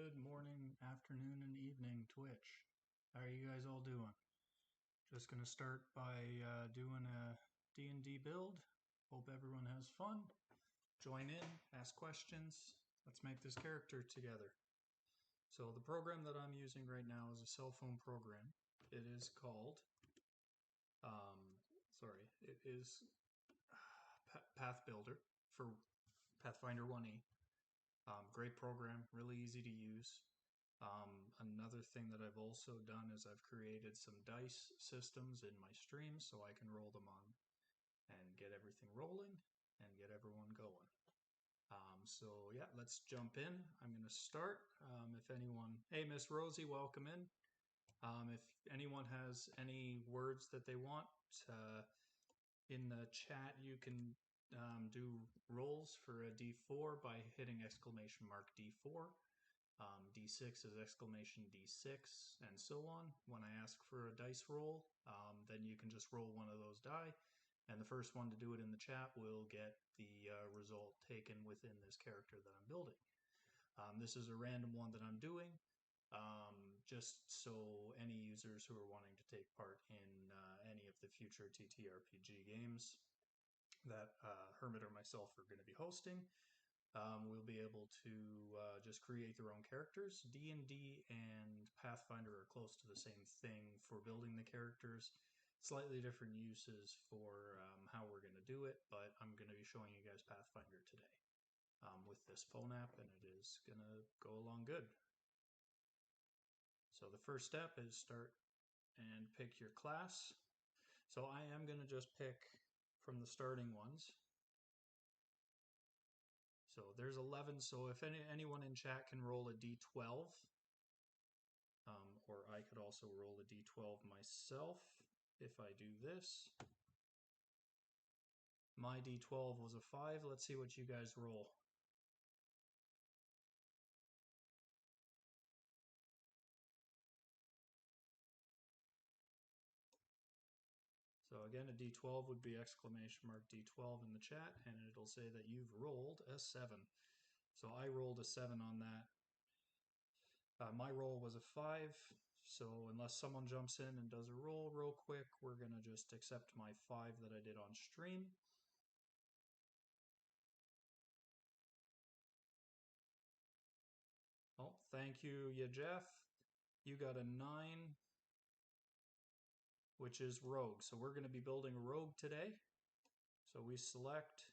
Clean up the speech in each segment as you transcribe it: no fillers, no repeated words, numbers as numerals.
Good morning, afternoon, and evening, Twitch. How are you guys all doing? Just gonna start by doing a D&D build. Hope everyone has fun. Join in, ask questions. Let's make this character together. So the program that I'm using right now is a cell phone program. It is called, it is PathBuilder for Pathfinder 1E. Great program, really easy to use. Another thing that I've also done is I've created some dice systems in my streams so I can roll them on and get everything rolling and get everyone going. So yeah, let's jump in. I'm going to start. Hey Miss Rosie, welcome in. If anyone has any words that they want, in the chat you can do rolls for a D4 by hitting exclamation mark D4. D6 is exclamation D6, and so on. When I ask for a dice roll, then you can just roll one of those die, and the first one to do it in the chat will get the result taken within this character that I'm building. This is a random one that I'm doing, just so any users who are wanting to take part in any of the future TTRPG games that Hermit or myself are going to be hosting, we'll be able to just create their own characters. D&D and Pathfinder are close to the same thing for building the characters. Slightly different uses for how we're going to do it, but I'm going to be showing you guys Pathfinder today with this phone app, and it is going to go along good. So the first step is start and pick your class. So I am going to just pick from the starting ones. So there's 11, so if anyone in chat can roll a d12, or I could also roll a d12 myself if I do this. My d12 was a 5, let's see what you guys roll. So again, a d12 would be exclamation mark d12 in the chat, and it'll say that you've rolled a 7. So I rolled a 7 on that. My roll was a 5, so unless someone jumps in and does a roll real quick, we're going to just accept my 5 that I did on stream. Oh, thank you, Jeff. You got a 9, which is Rogue. So we're going to be building a Rogue today. So we select,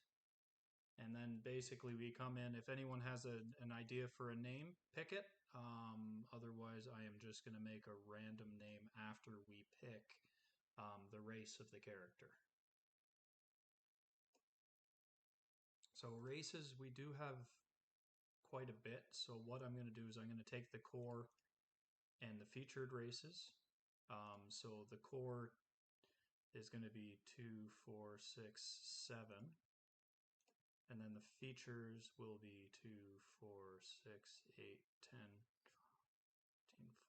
and then basically we come in. If anyone has an idea for a name, pick it. Otherwise, I am just going to make a random name after we pick the race of the character. So races, we do have quite a bit. So what I'm going to do is I'm going to take the core and the featured races. So the core is going to be 2, 4, 6, 7. And then the features will be 2, 4, 6, 8, 10,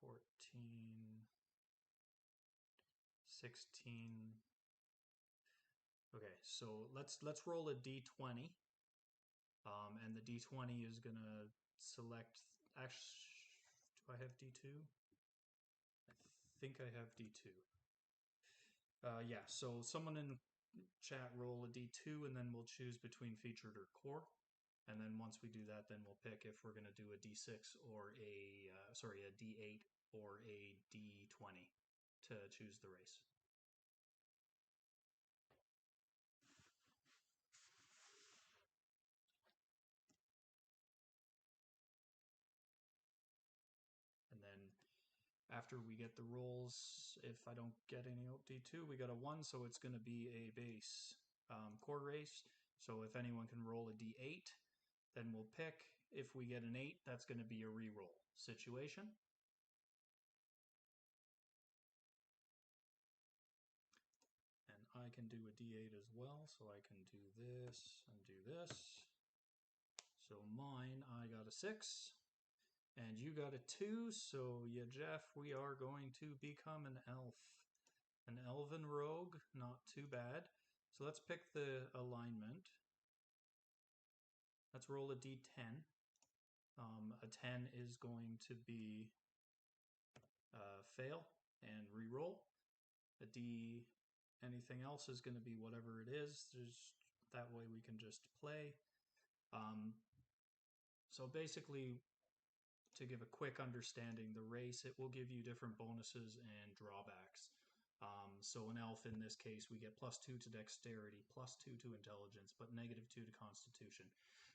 14, 16. Okay, so let's roll a d20. And the d20 is going to select... Actually, do I have d2? I think I have d2. Yeah, so someone in chat roll a d2, and then we'll choose between featured or core. And then once we do that, then we'll pick if we're going to do a d6 or a d8 or a d20 to choose the race. And then after we get the rolls, if I don't get any d2, we got a 1, so it's going to be a base core race. So if anyone can roll a d8, then we'll pick. If we get an 8, that's going to be a reroll situation. And I can do a d8 as well, so I can do this and do this. So mine, I got a 6, and you got a 2, so yeah, Jeff, we are going to become an elf. An elven rogue, not too bad. So let's pick the alignment. Let's roll a d10. A 10 is going to be fail and re-roll. A D, anything else is going to be whatever it is. That way we can just play. So basically, to give a quick understanding, the race, it will give you different bonuses and drawbacks. So an elf in this case, we get +2 to dexterity, +2 to intelligence, but -2 to constitution,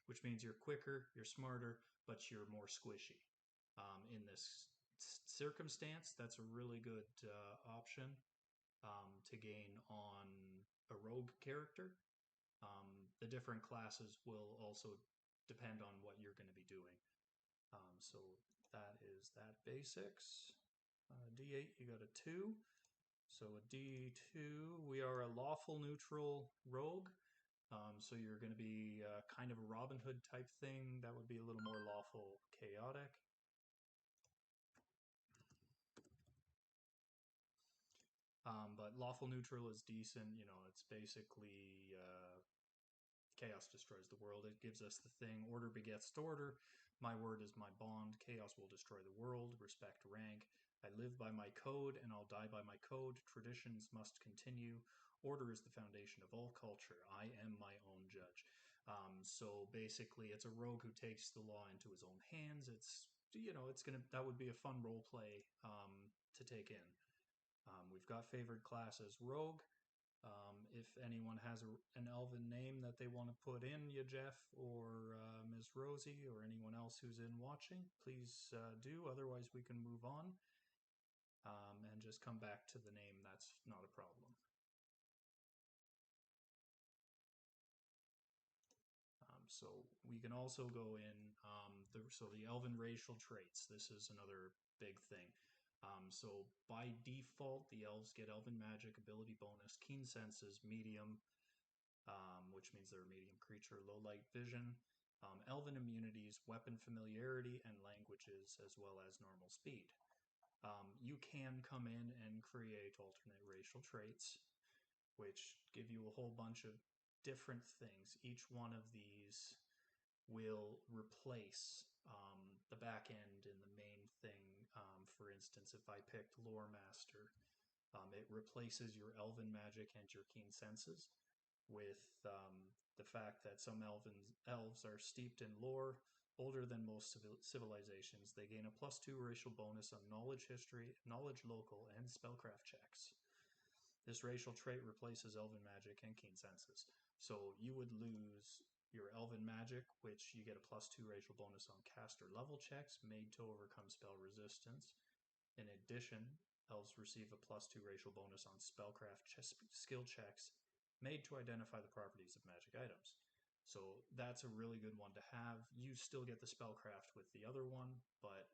which means you're quicker, you're smarter, but you're more squishy. In this circumstance, that's a really good option to gain on a rogue character. The different classes will also depend on what you're going to be doing. So that is that basics. D8, you got a 2. So a D2, we are a lawful neutral rogue. So you're going to be kind of a Robin Hood type thing. That would be a little more lawful chaotic. But lawful neutral is decent. You know, it's basically chaos destroys the world. It gives us the thing, order begets order. My word is my bond. Chaos will destroy the world. Respect rank. I live by my code and I'll die by my code. Traditions must continue. Order is the foundation of all culture. I am my own judge. So basically, it's a rogue who takes the law into his own hands. It's, you know, that would be a fun role play to take in. We've got favored class as rogue. If anyone has an elven name that they want to put in, you Jeff or Ms. Rosie or anyone else who's in watching, please do. Otherwise, we can move on and just come back to the name. That's not a problem. So we can also go in, the elven racial traits. This is another big thing. So by default, the elves get elven magic, ability bonus, keen senses, medium, which means they're a medium creature, low light vision, elven immunities, weapon familiarity, and languages, as well as normal speed. You can come in and create alternate racial traits, which give you a whole bunch of different things. Each one of these will replace the back end and the main thing. For instance, if I picked Lore Master, it replaces your elven magic and your keen senses with the fact that some elves are steeped in lore, older than most civilizations. They gain a +2 racial bonus on knowledge history, knowledge local, and spellcraft checks. This racial trait replaces elven magic and keen senses. So you would lose your elven magic, which you get a +2 racial bonus on caster level checks made to overcome spell resistance. In addition, elves receive a +2 racial bonus on spellcraft skill checks made to identify the properties of magic items. So that's a really good one to have. You still get the spellcraft with the other one, but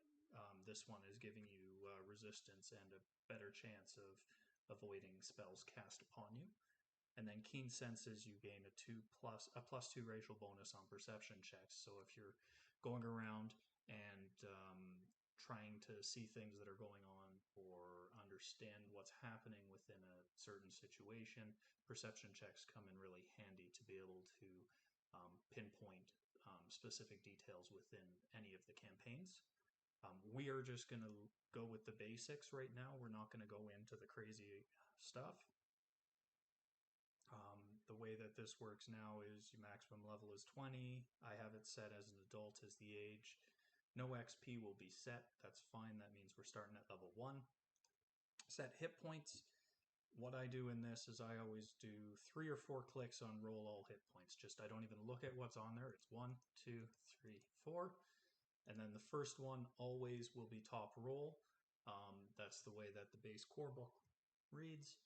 this one is giving you resistance and a better chance of avoiding spells cast upon you. And then keen senses, you gain a +2 racial bonus on perception checks. So if you're going around and trying to see things that are going on or understand what's happening within a certain situation, perception checks come in really handy to be able to pinpoint specific details within any of the campaigns. We are just going to go with the basics right now. We're not going to go into the crazy stuff. The way that this works now is your maximum level is 20. I have it set as an adult as the age. No XP will be set. That's fine. That means we're starting at level 1. Set hit points. What I do in this is I always do 3 or 4 clicks on roll all hit points. Just I don't even look at what's on there. It's 1, 2, 3, 4. And then the first one always will be top roll. That's the way that the base core book reads.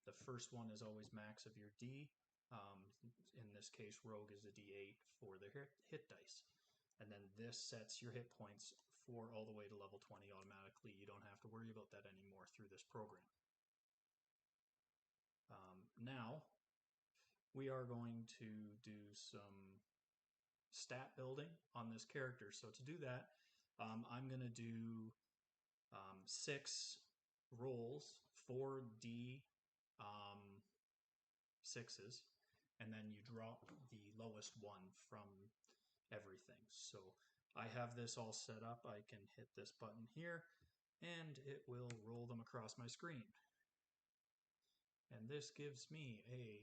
The first one is always max of your D. In this case, Rogue is a D8 for the hit dice. And then this sets your hit points for all the way to level 20 automatically. You don't have to worry about that anymore through this program. Now, we are going to do some stat building on this character. So to do that, I'm going to do 6 rolls, 4D 6s, and then you drop the lowest one from everything. So I have this all set up. I can hit this button here and it will roll them across my screen. And this gives me a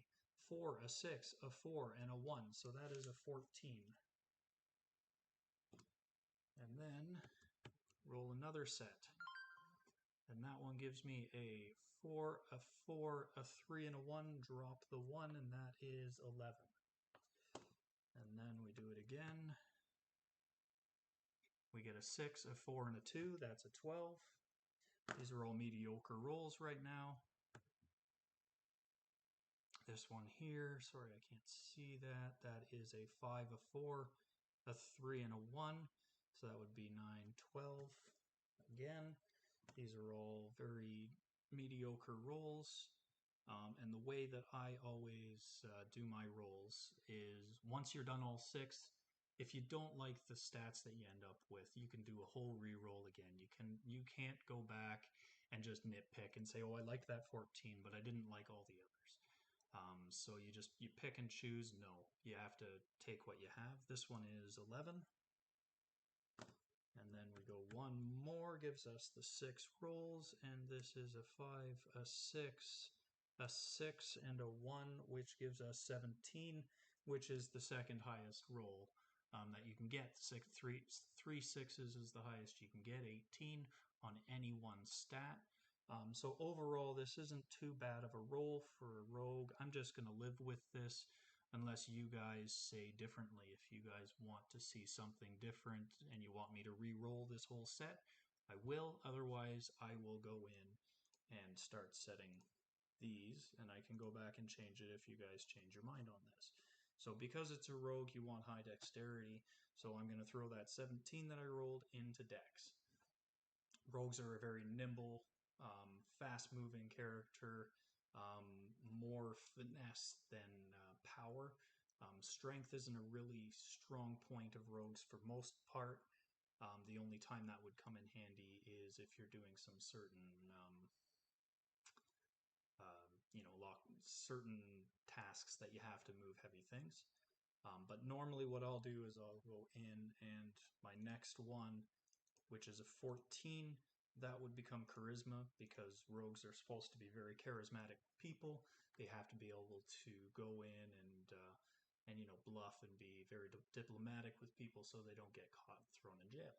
4, a 6, a 4, and a 1, so that is a 14. And then roll another set. And that one gives me a 4, a 4, a 3, and a 1. Drop the 1, and that is 11. And then we do it again. We get a 6, a 4, and a 2. That's a 12. These are all mediocre rolls right now. This one here, sorry I can't see that. That is a 5, a 4, a 3, and a 1. So that would be 9, 12. Again, these are all very mediocre rolls. And the way that I always do my rolls is once you're done all 6, if you don't like the stats that you end up with, you can do a whole re-roll again. You can't go back and just nitpick and say, oh, I like that 14, but I didn't like all the others. So you pick and choose. No, you have to take what you have. This one is 11. And then we go one more, gives us the 6 rolls, and this is a 5, a 6, a 6, and a 1, which gives us 17, which is the second highest roll that you can get. Three sixes is the highest you can get, 18 on any one stat. So overall, this isn't too bad of a roll for a rogue. I'm just going to live with this unless you guys say differently. If you guys want to see something different and you want me to re-roll this whole set, I will. Otherwise, I will go in and start setting these, and I can go back and change it if you guys change your mind on this. So because it's a rogue, you want high dexterity, so I'm going to throw that 17 that I rolled into dex. Rogues are a very nimble, fast-moving character, more finesse than power. Strength isn't a really strong point of rogues for most part. The only time that would come in handy is if you're doing some certain, certain tasks that you have to move heavy things. But normally what I'll do is I'll go in and my next one, which is a 14, that would become charisma because rogues are supposed to be very charismatic people. They have to be able to go in and bluff and be very diplomatic with people so they don't get caught and thrown in jail.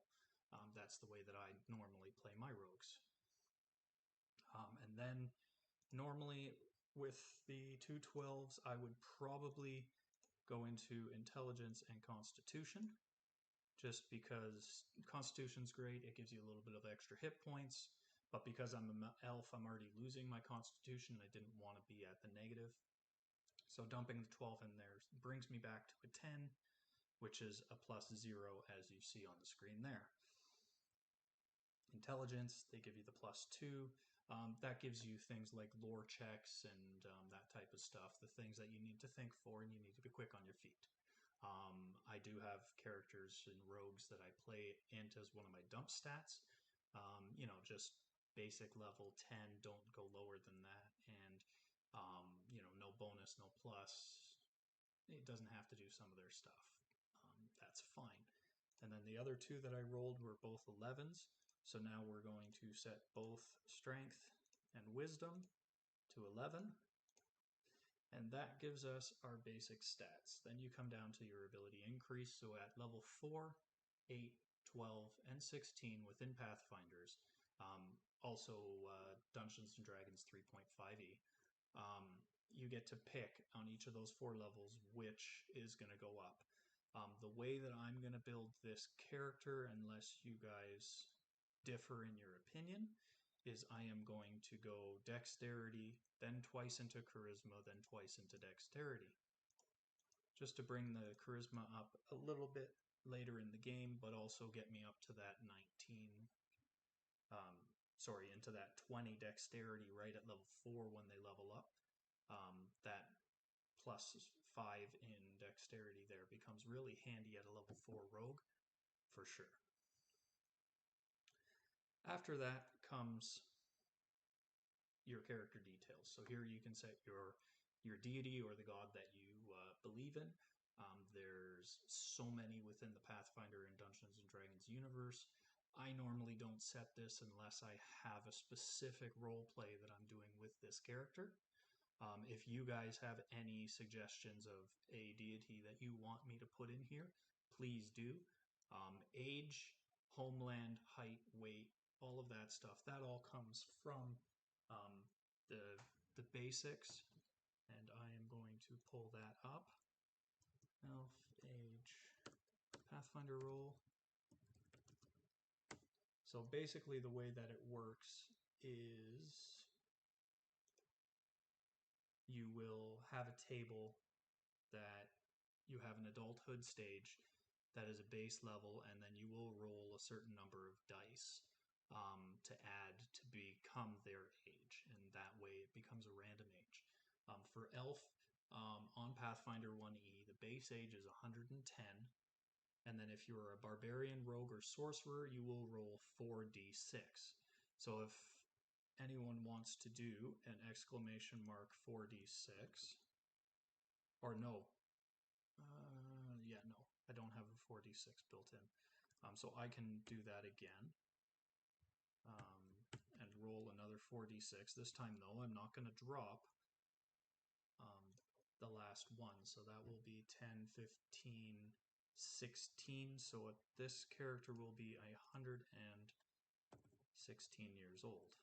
That's the way that I normally play my rogues. And then normally with the 212s, I would probably go into intelligence and constitution, just because constitution's great. It gives you a little bit of extra hit points, but because I'm an elf, I'm already losing my constitution. I didn't want to be at the negative. So dumping the 12 in there brings me back to a 10, which is a +0 as you see on the screen there. Intelligence, they give you the +2. That gives you things like lore checks and that type of stuff, the things that you need to think for and you need to be quick on your feet. I do have characters and rogues that I play int as one of my dump stats. Just basic level 10, don't go lower than that, and no bonus, no plus. It doesn't have to do some of their stuff. That's fine. And then the other 2 that I rolled were both 11s, so now we're going to set both strength and wisdom to 11. And that gives us our basic stats. Then you come down to your ability increase. So at level 4, 8, 12, and 16 within Pathfinders, also Dungeons & Dragons 3.5e, you get to pick on each of those 4 levels which is going to go up. The way that I'm going to build this character, unless you guys differ in your opinion, is I am going to go dexterity, then twice into charisma, then twice into dexterity. Just to bring the charisma up a little bit later in the game, but also get me up to that 19, into that 20 dexterity right at level 4 when they level up. That +5 in dexterity there becomes really handy at a level 4 rogue, for sure. After that comes your character details. So here you can set your deity or the god that you believe in. There's so many within the Pathfinder and Dungeons and Dragons universe. I normally don't set this unless I have a specific role play that I'm doing with this character. If you guys have any suggestions of a deity that you want me to put in here, please do. Age, homeland, height, weight, all of that stuff, that all comes from um, the basics, and I am going to pull that up. Elf, age, Pathfinder role. So basically the way that it works is you will have a table that you have an adulthood stage that is a base level, and then you will roll a certain number of dice to add to become their age, and that way it becomes a random age. For Elf, on Pathfinder 1E, the base age is 110, and then if you're a barbarian, rogue, or sorcerer, you will roll 4d6. So if anyone wants to do an exclamation mark 4d6, or no, yeah, no, I don't have a 4d6 built in. So I can do that again and roll another 4d6. This time, though, I'm not going to drop the last one. So that will be 10, 15, 16. So this character will be 116 years old.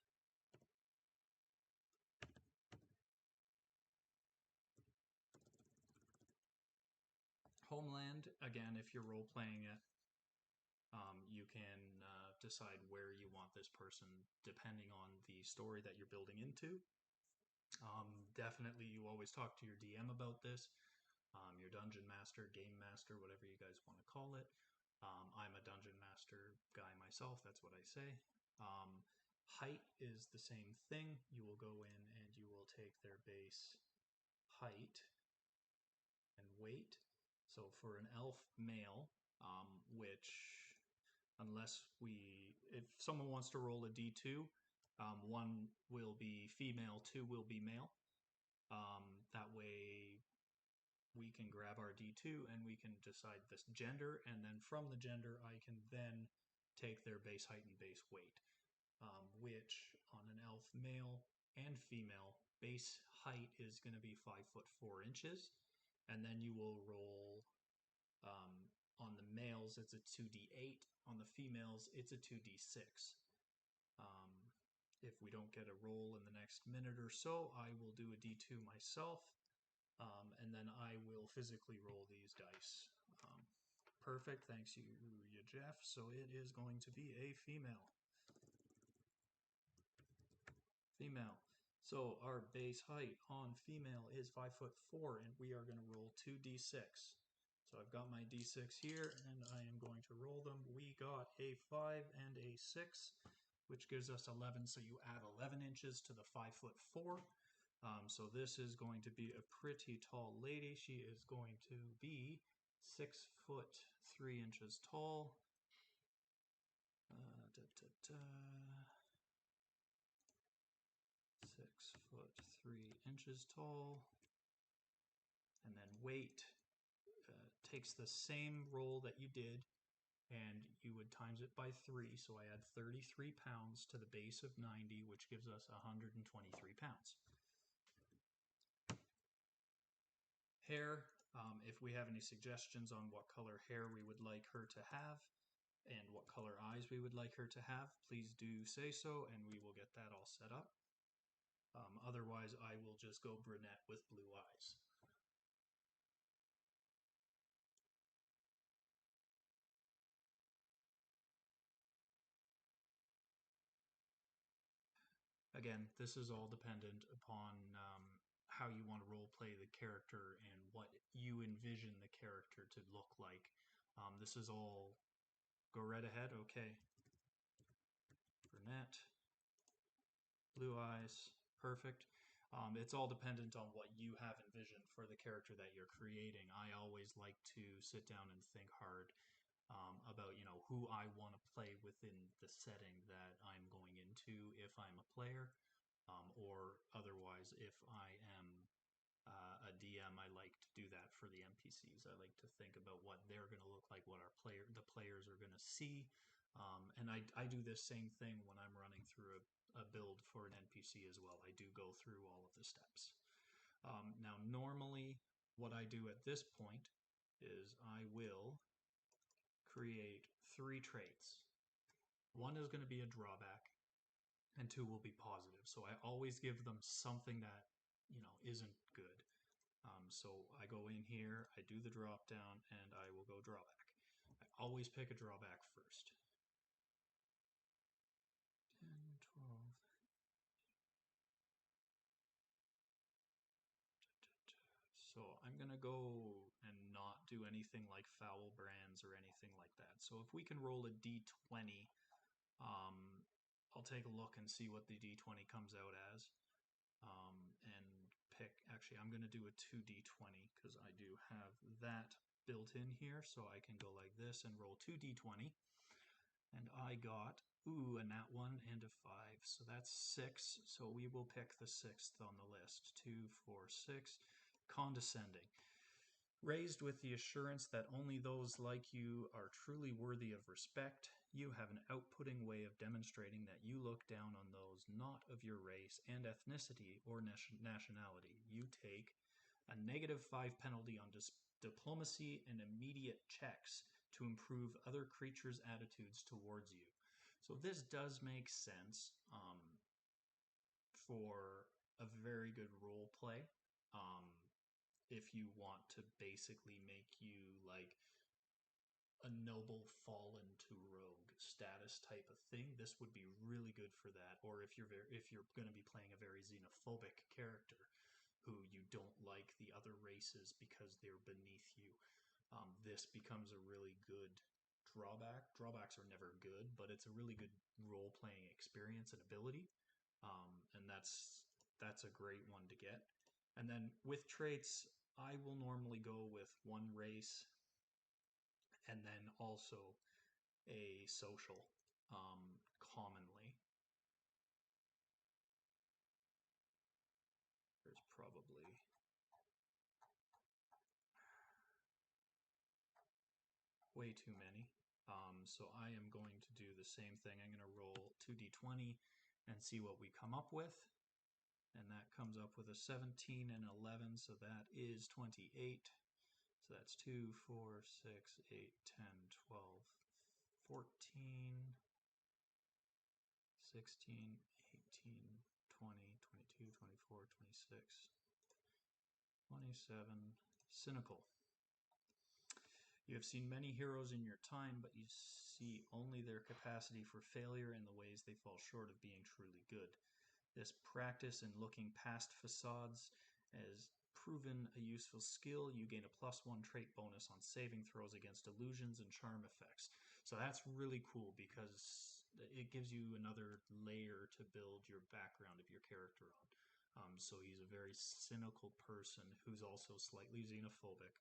Homeland, again, if you're role-playing it, you can decide where you want this person depending on the story that you're building into. Definitely, you always talk to your DM about this, your dungeon master, game master, whatever you guys want to call it. I'm a dungeon master guy myself, that's what I say. Height is the same thing. You will go in and you will take their base height and weight. So for an elf male, which if someone wants to roll a d2, 1 will be female, 2 will be male. That way we can grab our d2 and we can decide this gender, and then from the gender I can then take their base height and base weight, which on an elf male and female, base height is going to be 5 foot 4 inches, and then you will roll on the males, it's a 2d8. On the females, it's a 2d6. If we don't get a roll in the next minute or so, I will do a d2 myself, and then I will physically roll these dice. Perfect, thanks you, Jeff. So it is going to be a female. Female. So our base height on female is 5 foot 4, and we are going to roll 2d6. So I've got my d6 here, and I am going to roll them. We got a 5 and a 6, which gives us 11. So you add 11 inches to the 5 foot 4. So this is going to be a pretty tall lady. She is going to be 6 foot 3 inches tall. 6 foot 3 inches tall. And then weight takes the same roll that you did, and you would times it by 3. So I add 33 pounds to the base of 90, which gives us 123 pounds. Hair, if we have any suggestions on what color hair we would like her to have and what color eyes we would like her to have, please do say so, and we will get that all set up. Otherwise, I will just go brunette with blue eyes. Again, this is all dependent upon how you want to role play the character and what you envision the character to look like. This is all, go right ahead, okay. Brunette, blue eyes, perfect. It's all dependent on what you have envisioned for the character that you're creating. I always like to sit down and think hard about, who I want to play within the setting that I'm going into if I'm a player, or otherwise if I am a DM, I like to do that for the NPC. NPCs. I like to think about what they're going to look like, what the players are going to see. And I do this same thing when I'm running through a build for an NPC as well. I do go through all of the steps. Now, normally, what I do at this point is I will create 3 traits. One is going to be a drawback, and 2 will be positive. So I always give them something that, isn't good. So I go in here, I do the drop down, and I will go drawback. I always pick a drawback first. 10, 12. So I'm going to go and not do anything like foul brands or anything like that. So if we can roll a d20, I'll take a look and see what the d20 comes out as. And pick, actually I'm going to do a 2d20 because I do have that built in here. So I can go like this and roll 2d20. And I got, a nat 1 and a 5. So that's 6. So we will pick the 6th on the list. 2, 4, 6. Condescending. Raised with the assurance that only those like you are truly worthy of respect, you have an outputting way of demonstrating that you look down on those not of your race and ethnicity or nationality. You take a -5 penalty on diplomacy and immediate checks to improve other creatures' attitudes towards you. So this does make sense for a very good role play. If you want to basically make you like a noble fallen to rogue status type of thing, this would be really good for that. Or if you're going to be playing a very xenophobic character who you don't like the other races because they're beneath you, this becomes a really good drawback. Drawbacks are never good, but it's a really good role-playing experience and ability, and that's a great one to get. And then with traits, I will normally go with one race and then also a social, commonly. There's probably way too many. So I am going to do the same thing. I'm going to roll 2d20 and see what we come up with. And that comes up with a 17 and 11, so that is 28. So that's 2, 4, 6, 8, 10, 12, 14, 16, 18, 20, 22, 24, 26, 27. Cynical. You have seen many heroes in your time, but you see only their capacity for failure and the ways they fall short of being truly good. This practice in looking past facades has proven a useful skill. You gain a +1 trait bonus on saving throws against illusions and charm effects. So that's really cool because it gives you another layer to build your background of your character on. So he's a very cynical person who's also slightly xenophobic.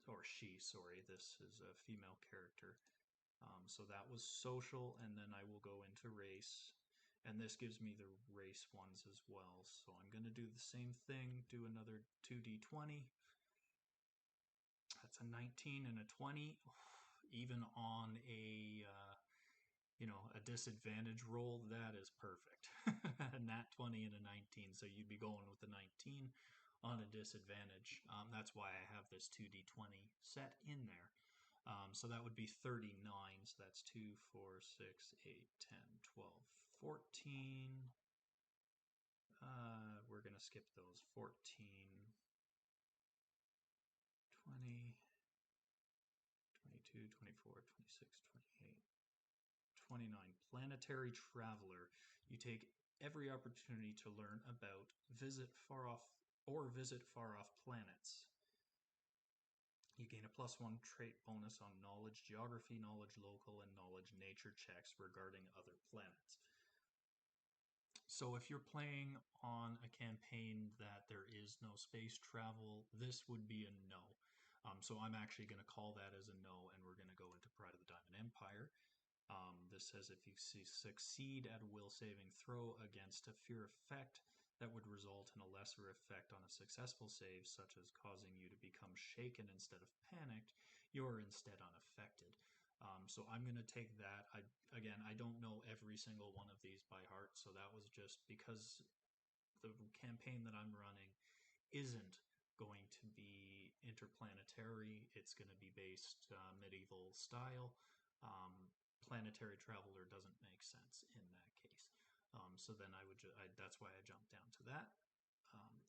Or she, sorry, this is a female character. So that was social, and then I will go into race. And this gives me the race ones as well. So I'm going to do the same thing, do another 2d20. That's a 19 and a 20. Even on a disadvantage roll, that is perfect. A nat 20 and a 19, so you'd be going with the 19 on a disadvantage. That's why I have this 2d20 set in there. So that would be 39. So that's 2, 4, 6, 8, 10, 12, 14. We're going to skip those. 14, 20, 22, 24, 26, 28, 29. Planetary Traveler. You take every opportunity to learn about visit far off planets. You gain a +1 trait bonus on knowledge geography, knowledge local, and knowledge nature checks regarding other planets. So if you're playing on a campaign that there is no space travel, this would be a no. So I'm actually going to call that as a no, and we're going to go into Pride of the Diamond Empire. This says if you succeed at a will saving throw against a fear effect, that would result in a lesser effect on a successful save, such as causing you to become shaken instead of panicked, you're instead unaffected. So I'm going to take that. I don't know every single one of these by heart, so that was just because the campaign that I'm running isn't going to be interplanetary. It's going to be based medieval style. Um, Planetary Traveler doesn't make sense in that case. So then that's why I jumped down to that,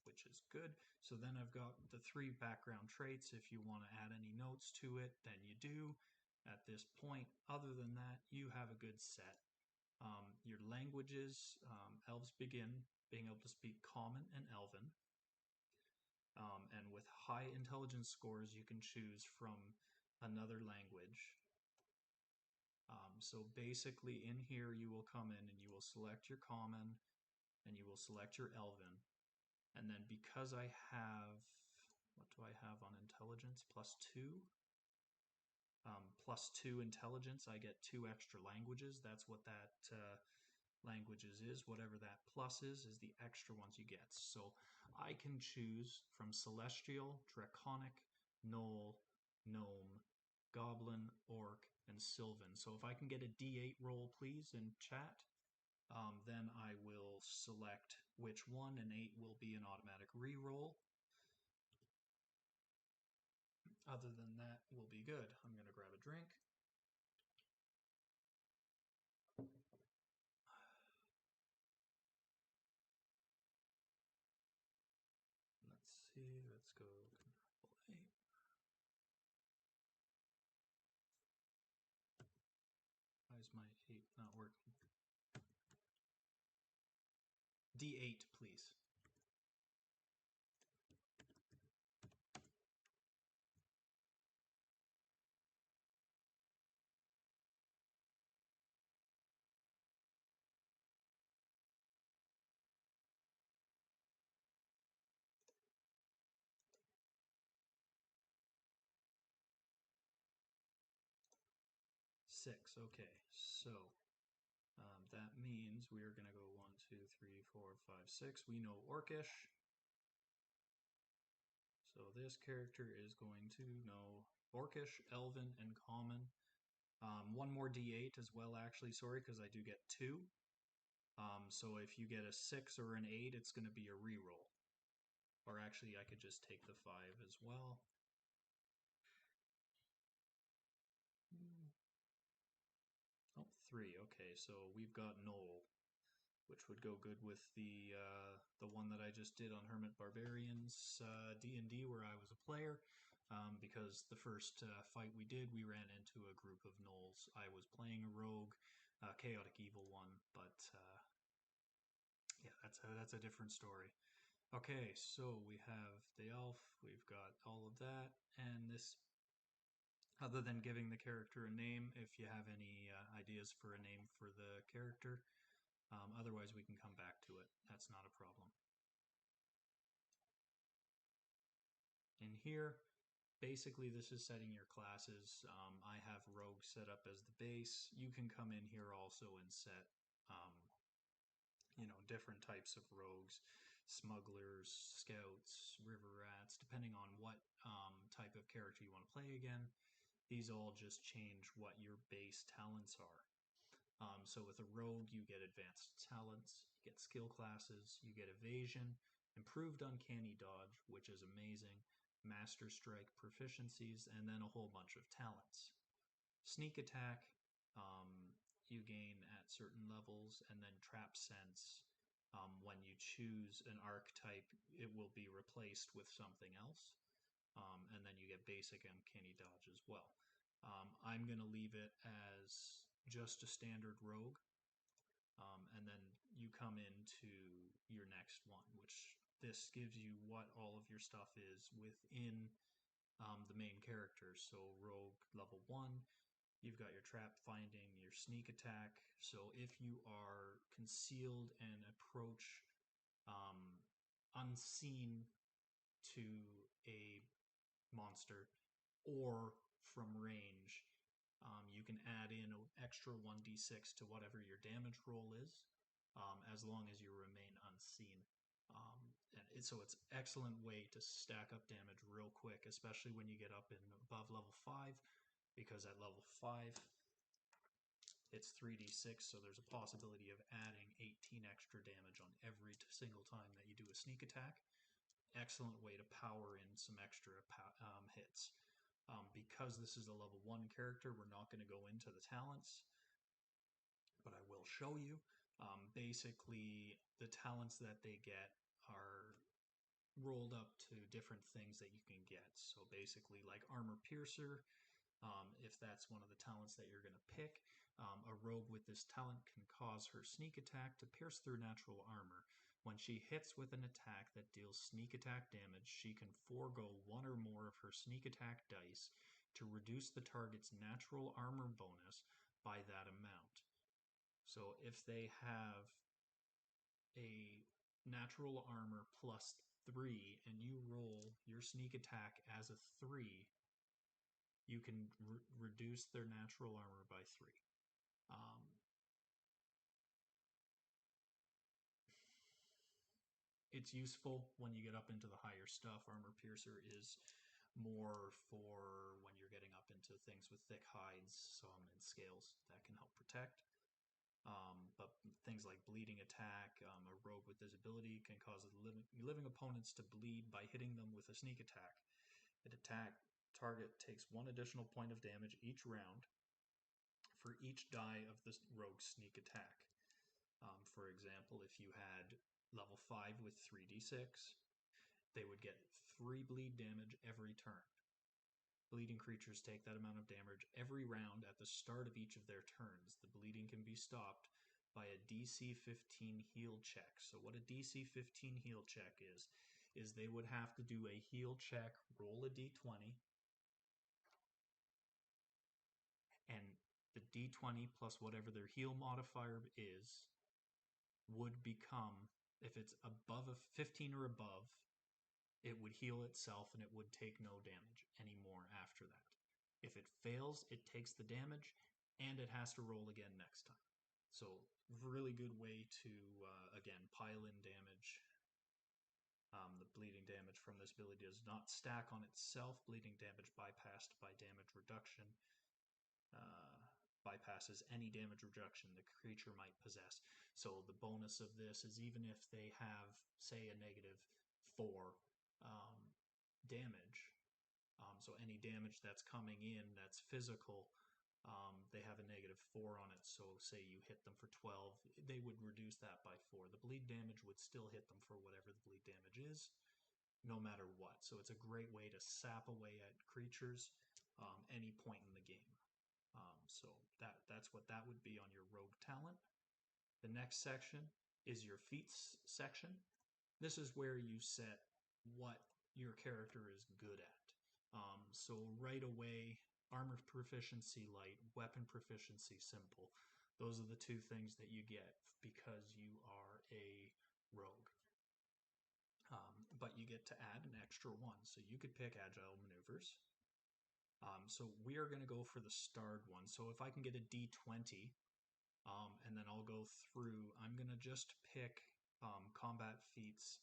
which is good. So then I've got the 3 background traits. If you want to add any notes to it, then you do. At this point, other than that, you have a good set. Your languages, elves begin being able to speak Common and Elven. And with high intelligence scores, you can choose from another language. So basically in here, you will come in and you will select your Common and you will select your Elven. And then because I have, what do I have on intelligence? +2? +2 intelligence, I get 2 extra languages. That's what that languages is. Whatever that plus is the extra ones you get. So I can choose from Celestial, Draconic, Gnoll, Gnome, Goblin, Orc, and Sylvan. So if I can get a D8 roll, please, in chat, then I will select which one, and 8 will be an automatic re-roll. Other than that, we'll be good. I'm going to grab a drink. Let's see, let's go Control 8. Why is my 8 not working? D8, please. Six. Okay, so that means we are going to go 1, 2, 3, 4, 5, 6. We know Orcish. So this character is going to know Orcish, Elven, and Common. One more D8 as well, actually, sorry, because I do get 2. So if you get a 6 or an 8, it's going to be a reroll. Or actually, I could just take the 5 as well. Oh, 3. Okay, so we've got Knoll, which would go good with the one that I just did on Hermit Barbarians D&D, where I was a player. Because the first fight we did, we ran into a group of gnolls. I was playing a rogue, chaotic evil one, but yeah, that's a different story. Okay, so we have the elf, we've got all of that, and this, other than giving the character a name, if you have any ideas for a name for the character, otherwise we can come back to it. That's not a problem. In here, basically this is setting your classes. I have rogue set up as the base. You can come in here also and set different types of rogues, smugglers, scouts, river rats, depending on what type of character you want to play again. These all just change what your base talents are. So with a rogue, you get advanced talents, you get skill classes, you get evasion, improved uncanny dodge, which is amazing, master strike proficiencies, and then a whole bunch of talents. Sneak attack, you gain at certain levels, and then trap sense. When you choose an archetype, it will be replaced with something else. And then you get basic uncanny dodge as well. I'm going to leave it as just a standard rogue. And then you come into your next one, which this gives you what all of your stuff is within the main character. So rogue level 1, you've got your trap finding, your sneak attack. So if you are concealed and approach unseen to a monster or from range, you can add in an extra 1d6 to whatever your damage roll is, as long as you remain unseen. So it's an excellent way to stack up damage real quick, especially when you get up in above level 5, because at level 5 it's 3d6, so there's a possibility of adding 18 extra damage on every single time that you do a sneak attack. Excellent way to power in some extra hits. Because this is a level 1 character, we're not going to go into the talents, but I will show you. Basically, the talents that they get are rolled up to different things that you can get. So basically, like Armor Piercer, if that's one of the talents that you're going to pick, a rogue with this talent can cause her sneak attack to pierce through natural armor. When she hits with an attack that deals sneak attack damage, she can forego one or more of her sneak attack dice to reduce the target's natural armor bonus by that amount. So if they have a natural armor plus 3 and you roll your sneak attack as a 3, you can reduce their natural armor by 3. It's useful when you get up into the higher stuff. Armor Piercer is more for when you're getting up into things with thick hides, and scales that can help protect. But things like Bleeding Attack, a rogue with this ability can cause living opponents to bleed by hitting them with a sneak attack. An attack target takes 1 additional point of damage each round for each die of the rogue's sneak attack. For example, if you had level 5 with 3d6, they would get 3 bleed damage every turn. Bleeding creatures take that amount of damage every round at the start of each of their turns. The bleeding can be stopped by a DC 15 heal check. So what a DC 15 heal check is they would have to do a heal check, roll a d20, and the d20 plus whatever their heal modifier is would become, if it's above a 15 or above, it would heal itself and it would take no damage anymore after that. If it fails, it takes the damage and it has to roll again next time. So really good way to, again, pile in damage. The bleeding damage from this ability does not stack on itself. Bleeding damage bypassed by damage reduction bypasses any damage reduction the creature might possess. So the bonus of this is even if they have, say, a -4 damage, so any damage that's coming in that's physical, they have a -4 on it. So say you hit them for 12, they would reduce that by 4. The bleed damage would still hit them for whatever the bleed damage is, no matter what. So it's a great way to sap away at creatures any point in the game. So that's what that would be on your rogue talent. The next section is your feats section. This is where you set what your character is good at. So right away, armor proficiency light, weapon proficiency simple. Those are the 2 things that you get because you are a rogue. But you get to add an extra 1. So you could pick agile maneuvers. So we are going to go for the starred one. So if I can get a d20, and then I'll go through, I'm going to just pick combat feats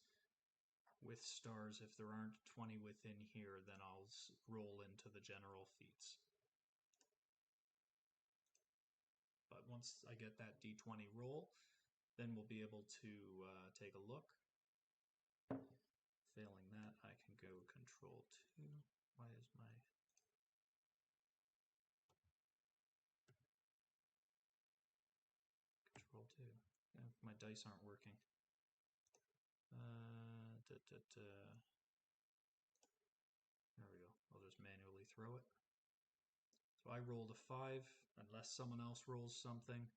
with stars. If there aren't 20 within here, then I'll roll into the general feats. But once I get that d20 roll, then we'll be able to take a look. Failing that, I can go Control 2. Why is my... Control 2. Yeah, my dice aren't working. There we go. I'll just manually throw it. So I rolled a 5, unless someone else rolls something.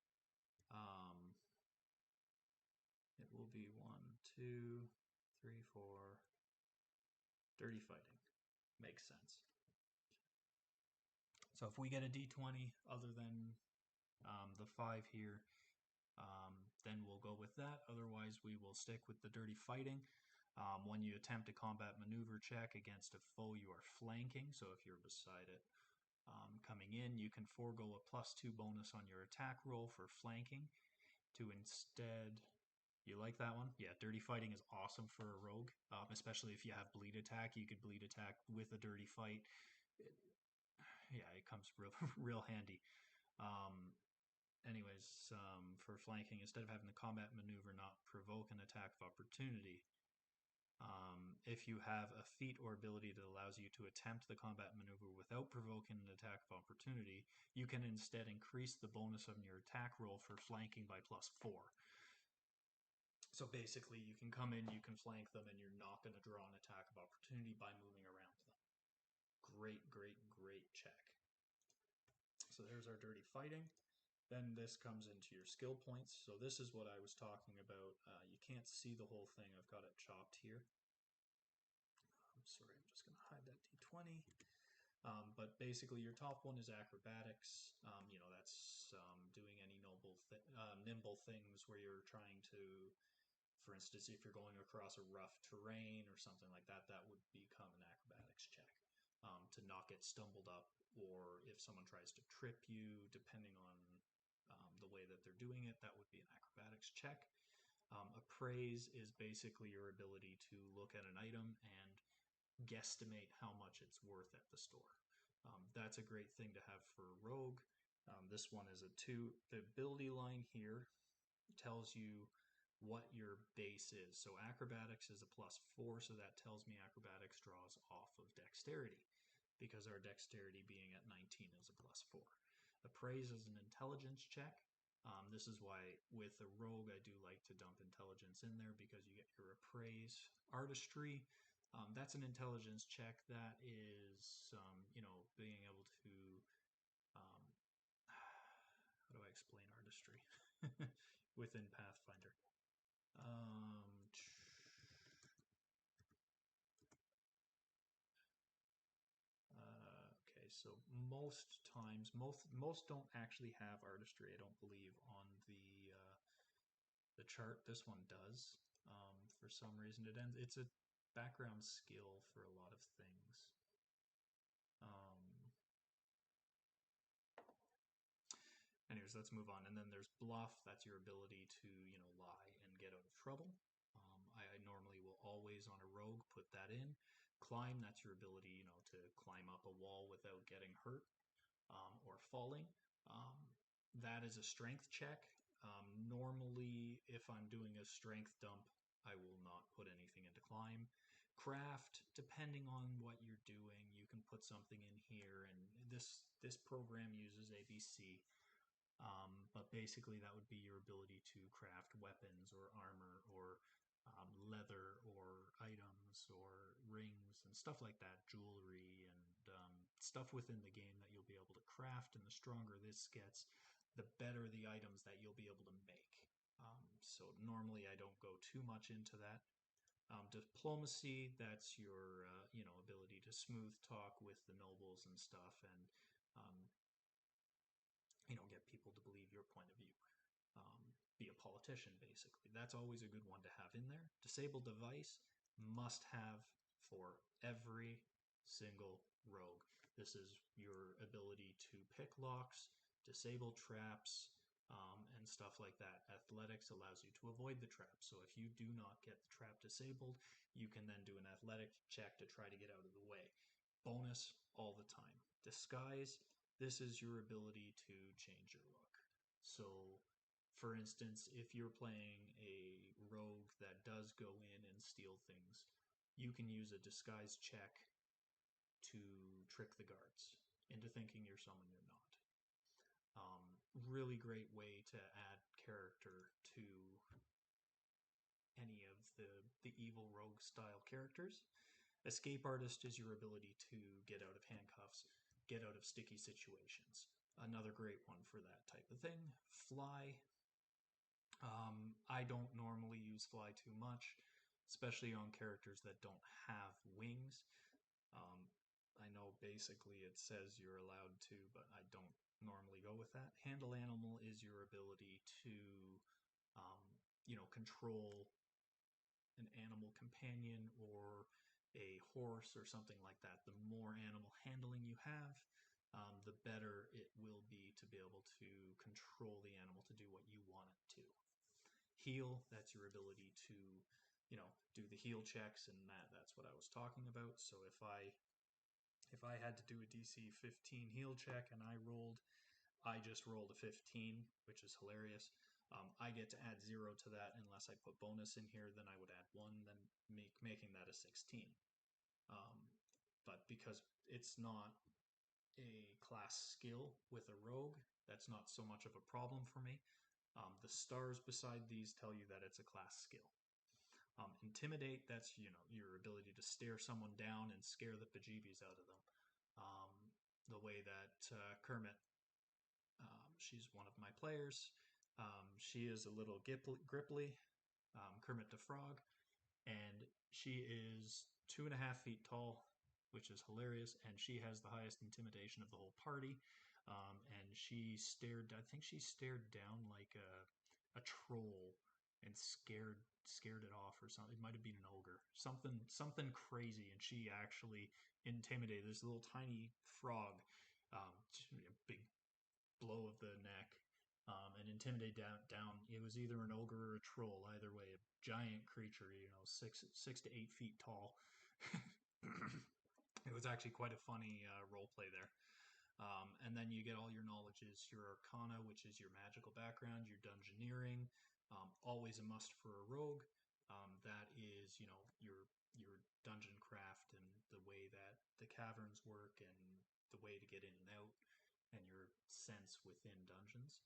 It will be 1, 2, 3, 4. Dirty fighting. Makes sense. So if we get a d20 other than the 5 here, then we'll go with that. Otherwise, we will stick with the dirty fighting. When you attempt a combat maneuver check against a foe you are flanking, so if you're beside it coming in, you can forego a +2 bonus on your attack roll for flanking to instead You like that one? Yeah, dirty fighting is awesome for a rogue, especially if you have bleed attack. You could bleed attack with a dirty fight. It, yeah, it comes real real handy. Um, for flanking, instead of having the combat maneuver not provoke an attack of opportunity, if you have a feat or ability that allows you to attempt the combat maneuver without provoking an attack of opportunity, you can instead increase the bonus on your attack roll for flanking by +4. So basically, you can come in, you can flank them, and you're not going to draw an attack of opportunity by moving around them. Great, great, great check. So there's our dirty fighting. Then this comes into your skill points. So this is what I was talking about. You can't see the whole thing. I've got it chopped here. I'm sorry, I'm just going to hide that D20. But basically, your top one is acrobatics. That's doing any nimble things where you're trying to, for instance, if you're going across a rough terrain or something like that, that would become an acrobatics check. To not get stumbled up, or if someone tries to trip you, depending on the way that they're doing it, that would be an acrobatics check. Appraise is basically your ability to look at an item and guesstimate how much it's worth at the store. That's a great thing to have for Rogue. This one is a 2. The ability line here tells you what your base is. So acrobatics is a +4, so that tells me acrobatics draws off of dexterity, because our dexterity being at 19 is a +4. Appraise is an intelligence check. This is why with a rogue I do like to dump intelligence in there, because you get your appraise artistry. That's an intelligence check that is, being able to, how do I explain artistry within Pathfinder? Okay, so most times, most don't actually have artistry. I don't believe on the chart. This one does. For some reason, it's a background skill for a lot of things. Anyways, let's move on. And then there's Bluff. That's your ability to, lie and get out of trouble. I normally will always on a rogue put that in. Climb, that's your ability, to climb up a wall without getting hurt or falling. That is a strength check. Normally, if I'm doing a strength dump, I will not put anything into climb. Craft, depending on what you're doing, you can put something in here, and this program uses ABC. But basically, that would be your ability to craft weapons or armor or leather or items or rings and stuff like that, jewelry and stuff within the game that you'll be able to craft. And the stronger this gets, the better the items that you'll be able to make. So normally I don't go too much into that. Diplomacy, that's your ability to smooth talk with the nobles and stuff, and get people to believe your point of view. Be a politician, basically. That's always a good one to have in there. Disable device, must have for every single rogue. This is your ability to pick locks, disable traps, and stuff like that. Athletics allows you to avoid the trap. So if you do not get the trap disabled, you can then do an athletic check to try to get out of the way. Bonus all the time. Disguise, this is your ability to change your look. So, for instance, if you're playing a rogue that does go in and steal things, you can use a disguise check to trick the guards into thinking you're someone you're not. Really great way to add character to any of the evil rogue style characters. Escape artist is your ability to get out of handcuffs, get out of sticky situations. Another great one for that type of thing. Fly. I don't normally use fly too much, especially on characters that don't have wings. I know basically it says you're allowed to, but I don't normally go with that. Handle animal is your ability to, control an animal companion or a horse or something like that. The more animal handling you have, the better it will be to be able to control the animal to do what you want it to. heal. That's your ability to, do the heal checks, and that's what I was talking about. So if I had to do a DC 15 heal check and I just rolled a 15, which is hilarious. I get to add 0 to that unless I put bonus in here. Then I would add 1, then making that a 16. But because it's not a class skill with a rogue, that's not so much of a problem for me. The stars beside these tell you that it's a class skill. Intimidate, that's your ability to stare someone down and scare the bejeebies out of them. The way that Kermit, she's one of my players. She is a little gripply, Kermit the Frog, and she is 2.5 feet tall, which is hilarious, and she has the highest intimidation of the whole party. And I think she stared down like a troll and scared it off or something. It might have been an ogre, something crazy, and she actually intimidated this little tiny frog, a big blow of the neck, and intimidate down. It was either an ogre or a troll. Either way, a giant creature, 6 to 8 feet tall. It was actually quite a funny role play there. And then you get all your knowledges, your Arcana, which is your magical background, your Dungeoneering, always a must for a rogue. That is, your dungeon craft and the way that the caverns work and the way to get in and out, and your sense within dungeons.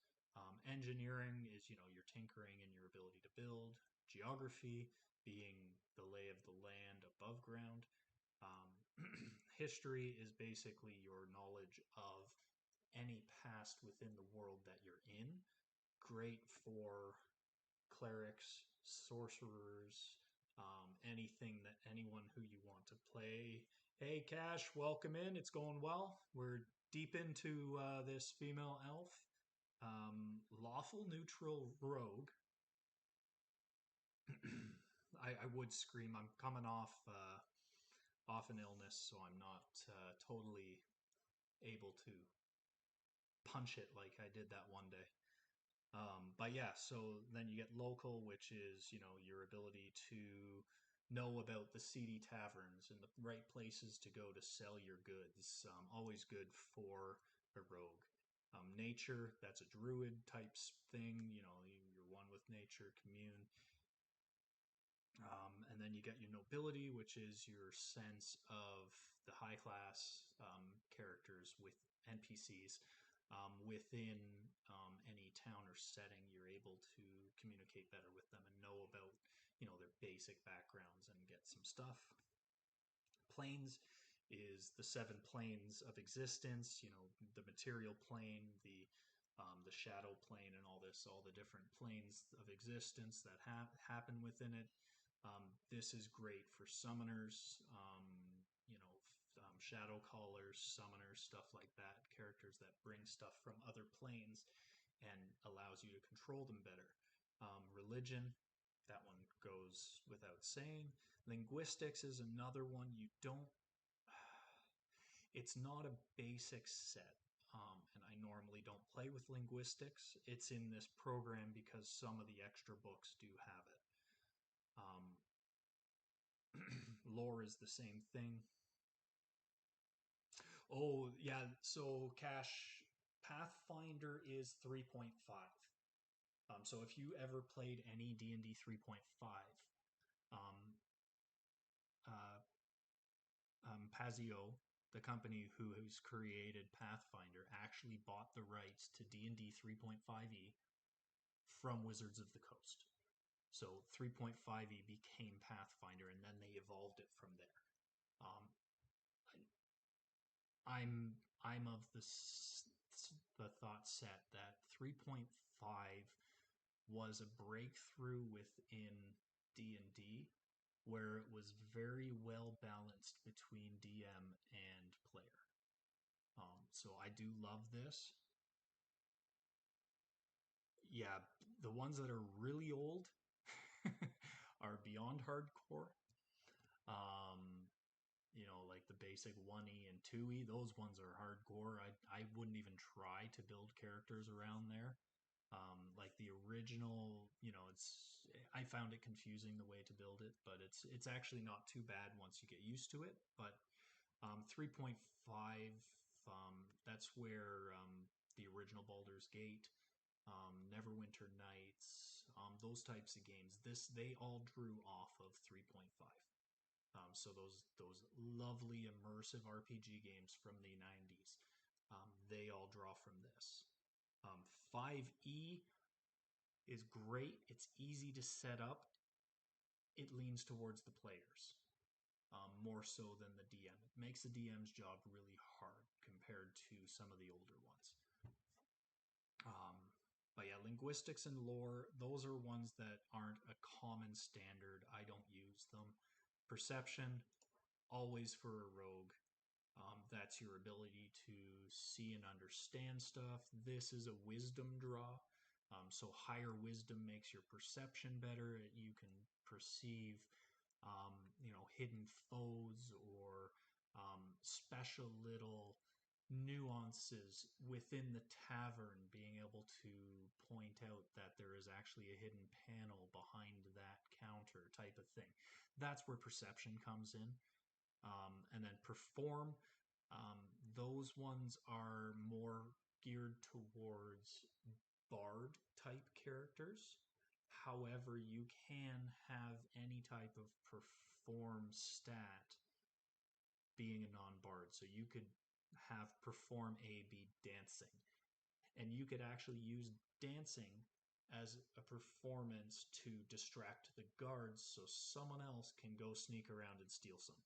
Engineering is, your tinkering and your ability to build. Geography being the lay of the land above ground. History is basically your knowledge of any past within the world that you're in. Great for clerics, sorcerers, anyone who you want to play. Hey, Cash, welcome in. It's going well. We're deep into this female elf. Lawful neutral rogue. I would scream. I'm coming off an illness, so I'm not totally able to punch it like I did that one day. But yeah, so then you get local, which is, your ability to know about the seedy taverns and the right places to go to sell your goods. Always good for a rogue. Nature, that's a druid type thing. You're one with nature, commune. And then you get your nobility, which is your sense of the high class characters with NPCs. Within any town or setting, you're able to communicate better with them and know about, their basic backgrounds and get some stuff. Planes is the 7 planes of existence, the material plane, the shadow plane, and all the different planes of existence that happen within it. This is great for summoners, shadow callers, summoners, stuff like that, characters that bring stuff from other planes and allows you to control them better. Religion, that one goes without saying. Linguistics is another one. It's not a basic set, and I normally don't play with linguistics. It's in this program because some of the extra books do have it. Lore is the same thing. Oh, yeah, so Cash, Pathfinder is 3.5. So if you ever played any D&D 3.5, um, Pazio, the company who has created Pathfinder, actually bought the rights to D&D 3.5e from Wizards of the Coast. So 3.5e became Pathfinder, and then they evolved it from there. I'm of the thought set that 3.5 was a breakthrough within D&D, where it was very well balanced between DM and player. So I do love this. Yeah, the ones that are really old are beyond hardcore. Like the basic 1E and 2E, those ones are hardcore. I wouldn't even try to build characters around there. Like the original, I found it confusing the way to build it, but it's actually not too bad once you get used to it. But 3.5, that's where the original Baldur's Gate, Neverwinter Nights, those types of games. They all drew off of 3.5. So those lovely immersive RPG games from the 90s, they all draw from this. 5e is great. It's easy to set up. It leans towards the players more so than the DM. It makes the DM's job really hard compared to some of the older ones. Um, but yeah, linguistics and lore, those are ones that aren't a common standard. I don't use them. Perception, always for a rogue. That's your ability to see and understand stuff. This is a wisdom draw. So higher wisdom makes your perception better. You can perceive, hidden foes or special little nuances within the tavern, being able to point out that there is actually a hidden panel behind that counter type of thing. That's where perception comes in. And then perform, those ones are more geared towards bard type characters. However, you can have any type of perform stat being a non bard. So you could have perform A be dancing. And you could actually use dancing as a performance to distract the guards so someone else can go sneak around and steal something.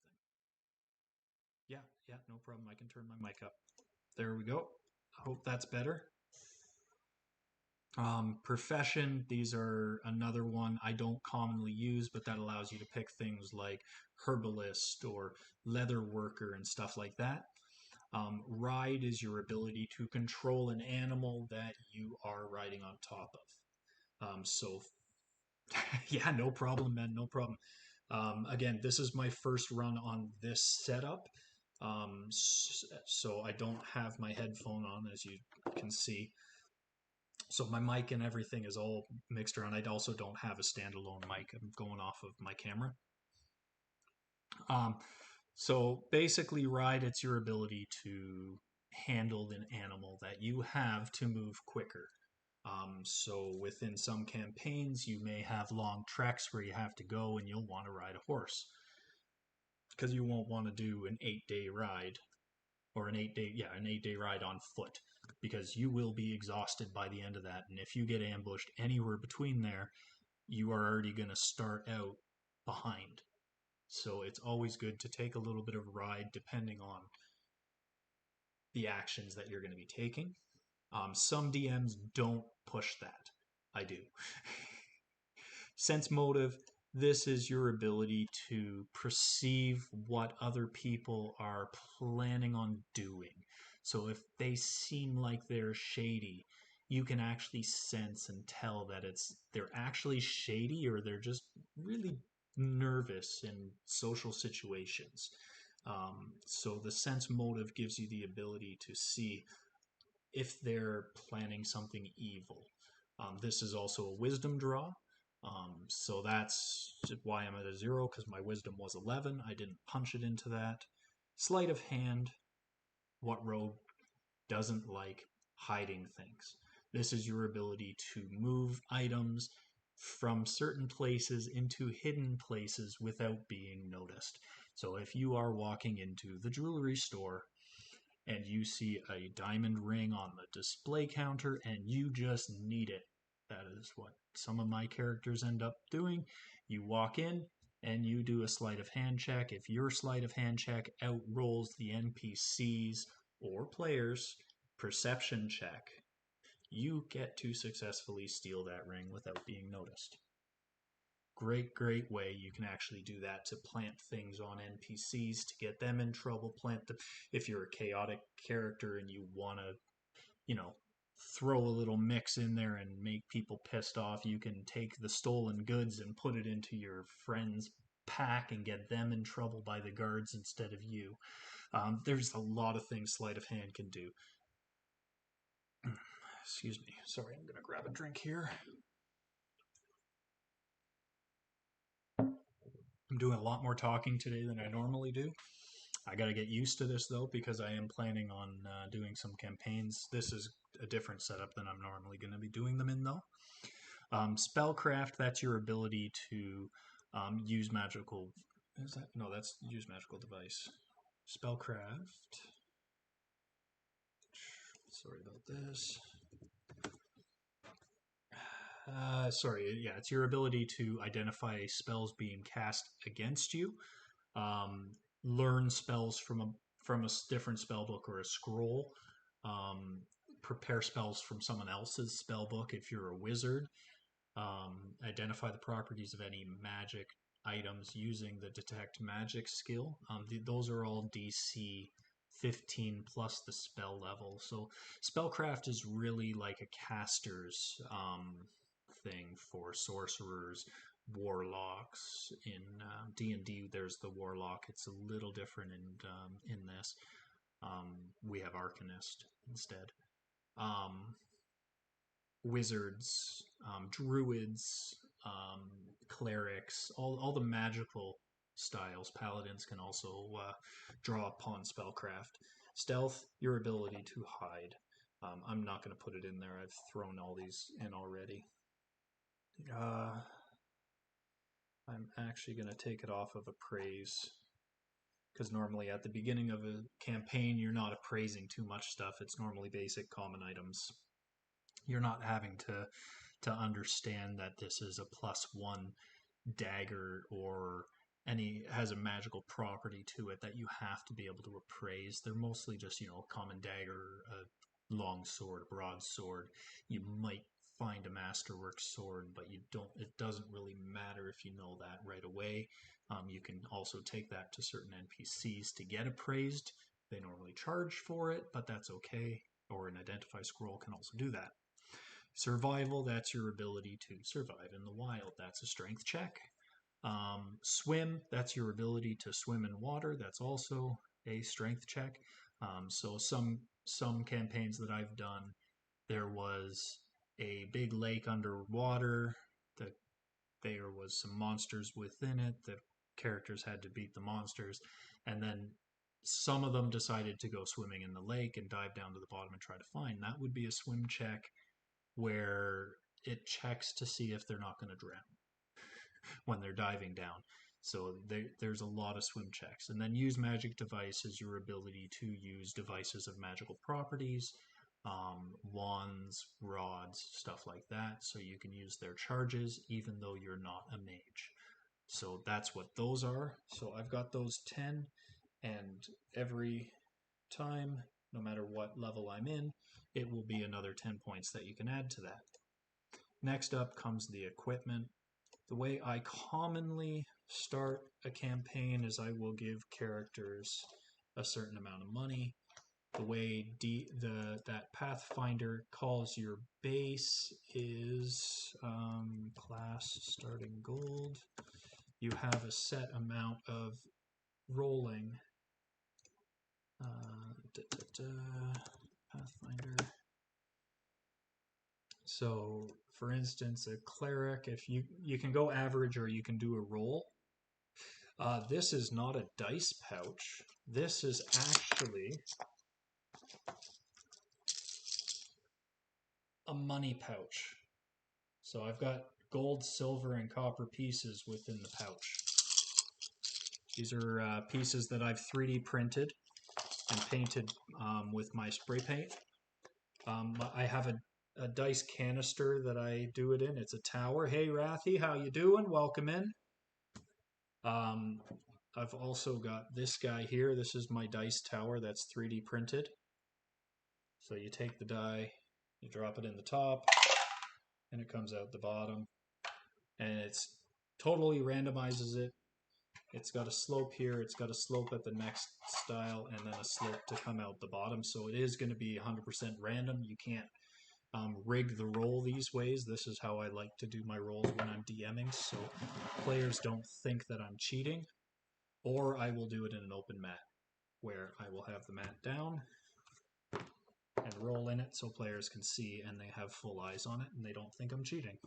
Yeah, yeah, no problem. I can turn my mic up. There we go. I hope that's better. Profession, these are another one I don't commonly use, but that allows you to pick things like herbalist or leather worker and stuff like that. Ride is your ability to control an animal that you are riding on top of. Yeah, no problem, man, no problem. Again, this is my first run on this setup. So I don't have my headphone on, as you can see. So my mic and everything is all mixed around. I also don't have a standalone mic. I'm going off of my camera. Um, so basically, ride, it's your ability to handle an animal that you have to move quicker. So within some campaigns, you may have long treks where you have to go and you'll want to ride a horse because you won't want to do an 8-day ride or an 8-day ride on foot because you will be exhausted by the end of that. And if you get ambushed anywhere between there, you are already going to start out behind. So it's always good to take a little bit of ride depending on the actions that you're going to be taking. Some DMs don't push that. I do. Sense motive, this is your ability to perceive what other people are planning on doing. So if they seem like they're shady, you can actually sense and tell that they're actually shady or they're just really nervous in social situations. So the sense motive gives you the ability to see if they're planning something evil. This is also a wisdom draw. So that's why I'm at a 0, because my wisdom was 11. I didn't punch it into that. Sleight of hand. What rogue doesn't like hiding things? This is your ability to move items from certain places into hidden places without being noticed. So if you are walking into the jewelry store and you see a diamond ring on the display counter and you just need it, that is what some of my characters end up doing. You walk in and you do a sleight of hand check. If your sleight of hand check outrolls the NPC's or player's perception check, you get to successfully steal that ring without being noticed. Great way you can actually do that to plant things on NPCs to get them in trouble. If you're a chaotic character and you want to, you know, throw a little mix in there and make people pissed off, you can take the stolen goods and put it into your friend's pack and get them in trouble by the guards instead of you. There's a lot of things sleight of hand can do. Excuse me. Sorry, I'm going to grab a drink here. I'm doing a lot more talking today than I normally do. I got to get used to this though, because I am planning on doing some campaigns. This is a different setup than I'm normally going to be doing them in though. Spellcraft, that's your ability to use magical. Is that? No, that's use magical device. Spellcraft. Sorry about this. Sorry, yeah, it's your ability to identify spells being cast against you, learn spells from a different spell book or a scroll, um, prepare spells from someone else's spell book if you're a wizard, identify the properties of any magic items using the detect magic skill. Those are all DC 15 plus the spell level. So spellcraft is really like a caster's thing for sorcerers, warlocks. In D&D, there's the warlock. It's a little different in this. We have arcanist instead. Wizards, druids, clerics, all the magical styles. Paladins can also draw upon spellcraft. Stealth, your ability to hide. I'm not going to put it in there. I've thrown all these in already. I'm actually going to take it off of appraise, because normally at the beginning of a campaign, you're not appraising too much stuff. It's normally basic common items. You're not having to understand that this is a +1 dagger or has a magical property to it that you have to be able to appraise. They're mostly just, a common dagger, a long sword, a broadsword. You might find a masterwork sword, but it doesn't really matter if you know that right away. You can also take that to certain NPCs to get appraised. They normally charge for it, but that's okay. Or an identify scroll can also do that. Survival, that's your ability to survive in the wild. That's a strength check. Swim, that's your ability to swim in water. That's also a strength check. So some campaigns that I've done, there was a big lake underwater. There was some monsters within it. The characters had to beat the monsters, and then some of them decided to go swimming in the lake and dive down to the bottom and try to find. That would be a swim check where it checks to see if they're not going to drown when they're diving down. So there's a lot of swim checks. And then use magic device is your ability to use devices of magical properties, wands, rods, stuff like that. So you can use their charges even though you're not a mage. So that's what those are. So I've got those 10, and every time, no matter what level I'm in, it will be another 10 points that you can add to that. Next up comes the equipment. The way I commonly start a campaign is I will give characters a certain amount of money. The way that Pathfinder calls your base is class starting gold. You have a set amount of rolling. Pathfinder. So, for instance, a cleric, if you can go average or you can do a roll. This is not a dice pouch. This is actually a money pouch. So I've got gold, silver, and copper pieces within the pouch. These are pieces that I've 3D printed and painted with my spray paint. I have a dice canister that I do it in. It's a tower. Hey, Rathy, how you doing? Welcome in. I've also got this guy here. This is my dice tower that's 3D printed. So you take the die, you drop it in the top, and it comes out the bottom. And it's totally randomizes it. It's got a slope here, it's got a slope at the next style, and then a slope to come out the bottom. So it is going to be 100% random. You can't rig the roll these ways. This is how I like to do my rolls when I'm DMing, so players don't think that I'm cheating. Or I will do it in an open mat, where I will have the mat down, and a roll in it so players can see and they have full eyes on it and they don't think I'm cheating.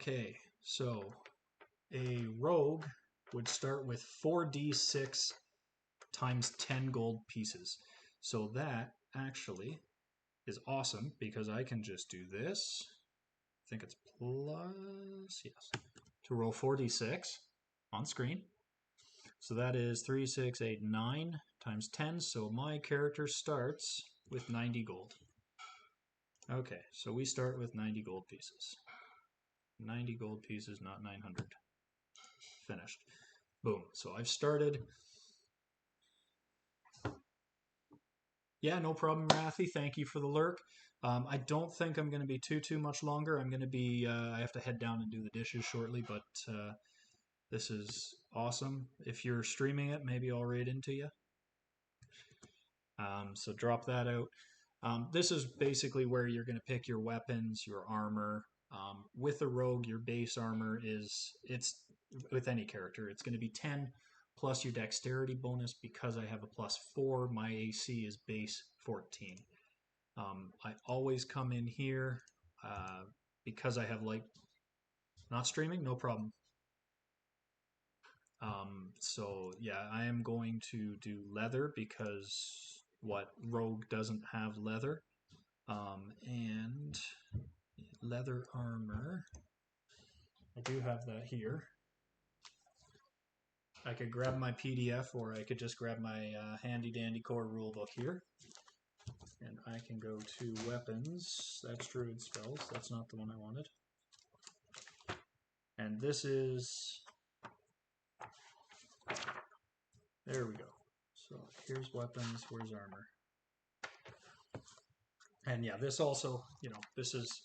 Okay, so a rogue would start with 4d6 times 10 gold pieces. So that actually is awesome because I can just do this. I think it's plus, yes, to roll 4d6 on screen. So that is 3, 6, 8, 9 times 10. So my character starts with 90 gold. Okay, so we start with 90 gold pieces. 90 gold pieces, not 900. Finished. Boom. So I've started. Yeah, no problem, Rathy. Thank you for the lurk. I don't think I'm going to be too much longer. I'm going to be, I have to head down and do the dishes shortly, but this is awesome. If you're streaming it, maybe I'll raid into you. So drop that out. This is basically where you're going to pick your weapons, your armor. With a rogue, your base armor it's with any character, it's going to be 10 plus your dexterity bonus. Because I have a +4, my AC is base 14. I always come in here because I have not streaming, no problem. So yeah, I am going to do leather because rogue doesn't have leather. And leather armor, I do have that here. I could grab my PDF or I could just grab my handy dandy core rulebook here. And I can go to weapons. That's druid spells. That's not the one I wanted. And this is... There we go. So here's weapons, where's armor? And yeah, this also, this is,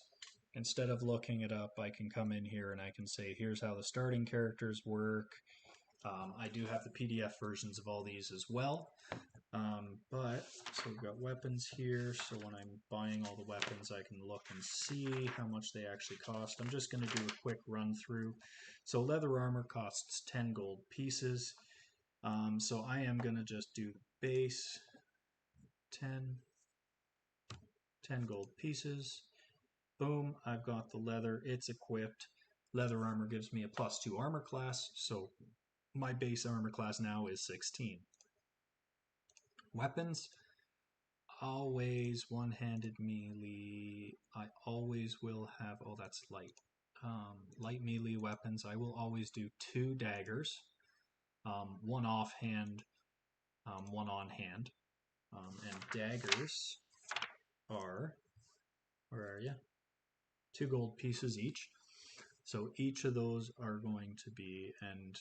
instead of looking it up, I can come in here and I can say, here's how the starting characters work. I do have the PDF versions of all these as well. So we've got weapons here. So when I'm buying all the weapons, I can look and see how much they actually cost. I'm just going to do a quick run through. So leather armor costs 10 gold pieces. So I am going to just do base 10 gold pieces. Boom, I've got the leather. It's equipped. Leather armor gives me a +2 armor class. So my base armor class now is 16. Weapons, always one-handed melee. I always will have, oh, that's light. Light melee weapons, I will always do 2 daggers, 1 offhand, 1 on hand. And daggers are, where are you? 2 gold pieces each. So each of those are going to be, and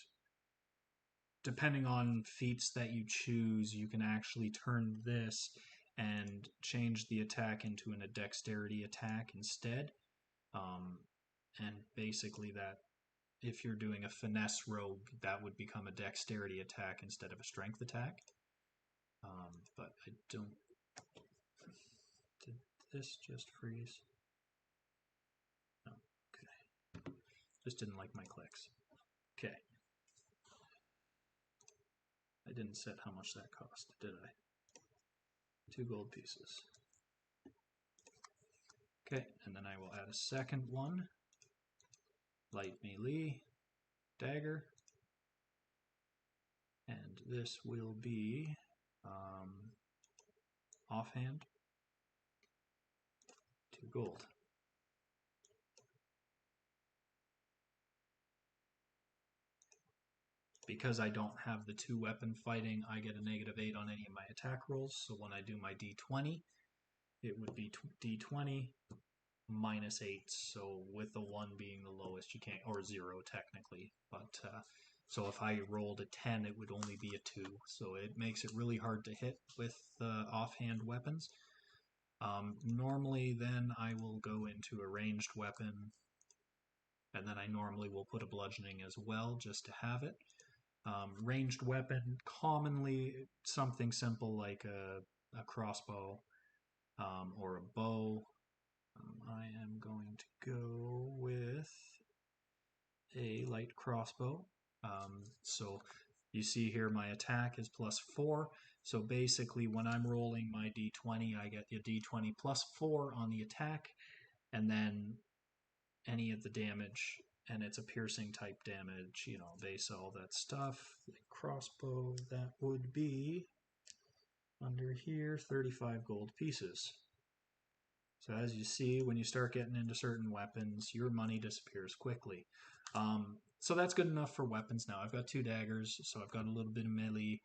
depending on feats that you choose, you can actually turn this and change the attack into a dexterity attack instead. And basically that, if you're doing a finesse rogue, that would become a dexterity attack instead of a strength attack. But I don't... Did this just freeze? No, okay. Just didn't like my clicks. Okay. I didn't set how much that cost, did I? 2 gold pieces. Okay, and then I will add a second one. Light melee, dagger. And this will be offhand, 2 gold. Because I don't have the 2 weapon fighting, I get a -8 on any of my attack rolls. So when I do my d20, it would be d20 -8. So with the 1 being the lowest, you can't, or 0 technically. But so if I rolled a 10, it would only be a 2. So it makes it really hard to hit with offhand weapons. Normally then I will go into a ranged weapon, and then I normally will put a bludgeoning as well just to have it. Ranged weapon, commonly something simple like a crossbow or a bow. I am going to go with a light crossbow. So You see here my attack is +4. So basically when I'm rolling my d20, I get the d20 +4 on the attack, and then any of the damage, and it's a piercing type damage, base all that stuff. Like crossbow, that would be under here 35 gold pieces. So as you see, when you start getting into certain weapons, your money disappears quickly. So that's good enough for weapons now. I've got 2 daggers, so I've got a little bit of melee.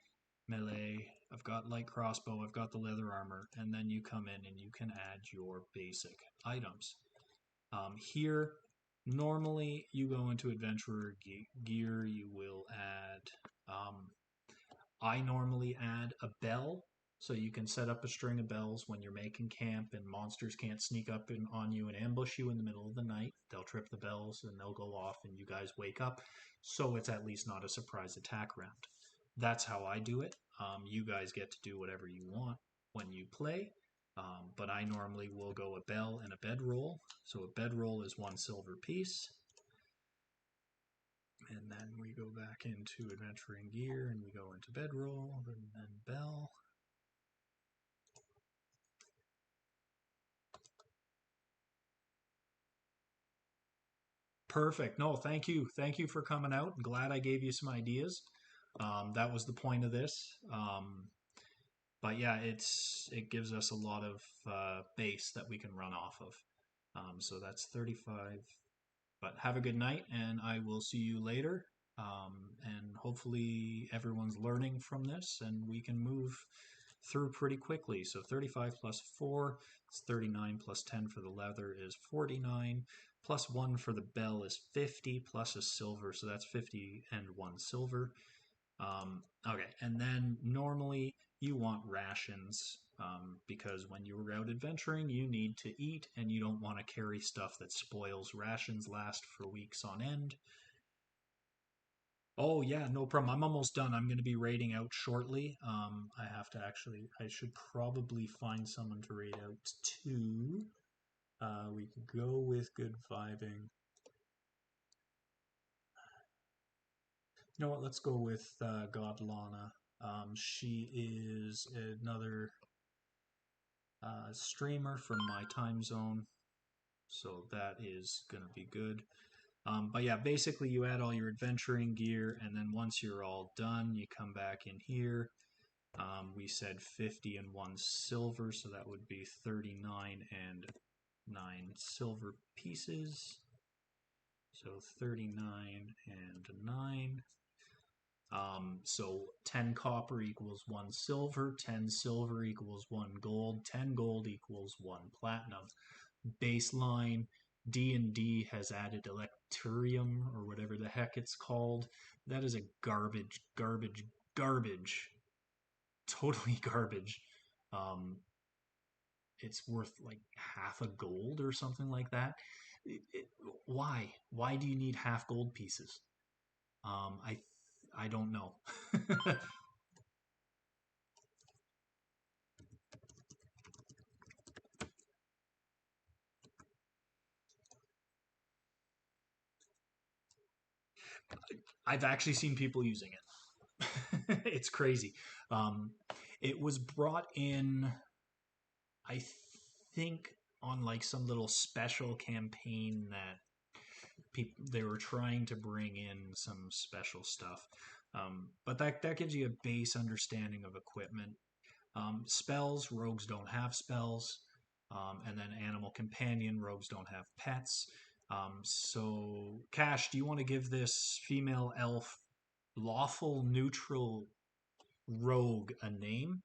I've got light crossbow, I've got the leather armor, and then you come in and you can add your basic items. Here, normally you go into adventurer gear, you will add, I normally add a bell, so you can set up a string of bells when you're making camp and monsters can't sneak up on you and ambush you in the middle of the night. They'll trip the bells and they'll go off and you guys wake up, so it's at least not a surprise attack round. That's how I do it. You guys get to do whatever you want when you play, but I normally will go a bell and a bedroll. So a bedroll is 1 silver piece. And then we go back into adventuring gear and we go into bedroll and then bell. Perfect. No, thank you. Thank you for coming out. I'm glad I gave you some ideas. That was the point of this. But yeah, it gives us a lot of base that we can run off of. So that's 35. But have a good night, and I will see you later. And hopefully everyone's learning from this, and we can move through pretty quickly. So 35 plus 4 is 39, plus 10 for the leather is 49, plus 1 for the bell is 50, plus a silver, so that's 50 and 1 silver. Okay, and then normally you want rations, because when you're out adventuring, you need to eat and you don't want to carry stuff that spoils. Rations last for weeks on end. Oh yeah, no problem. I'm almost done. I'm going to be raiding out shortly. I should probably find someone to raid out to. We could go with good vibing. You know what? Let's go with Godlana. She is another streamer from my time zone, so that is going to be good. But yeah, basically you add all your adventuring gear, and then once you're all done, you come back in here. We said 50 and 1 silver, so that would be 39 and 9 silver pieces. So 39 and 9. So 10 copper equals 1 silver, 10 silver equals 1 gold, 10 gold equals 1 platinum. Baseline D&D has added Electurium or whatever the heck it's called. That is a garbage, totally garbage. It's worth like half a gold or something like that. Why? Why do you need half gold pieces? I don't know. I've actually seen people using it. It's crazy. It was brought in, I think, on like some little special campaign that they were trying to bring in some special stuff. But that gives you a base understanding of equipment. Spells, rogues don't have spells. And then animal companion, rogues don't have pets. So, Cash, do you want to give this female elf lawful neutral rogue a name?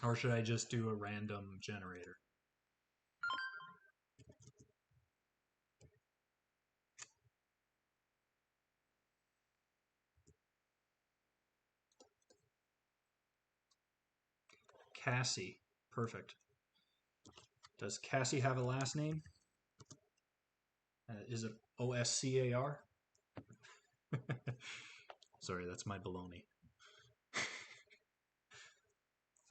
Or should I just do a random generator? Cassie. Perfect. Does Cassie have a last name? Is it Oscar? Sorry, that's my baloney.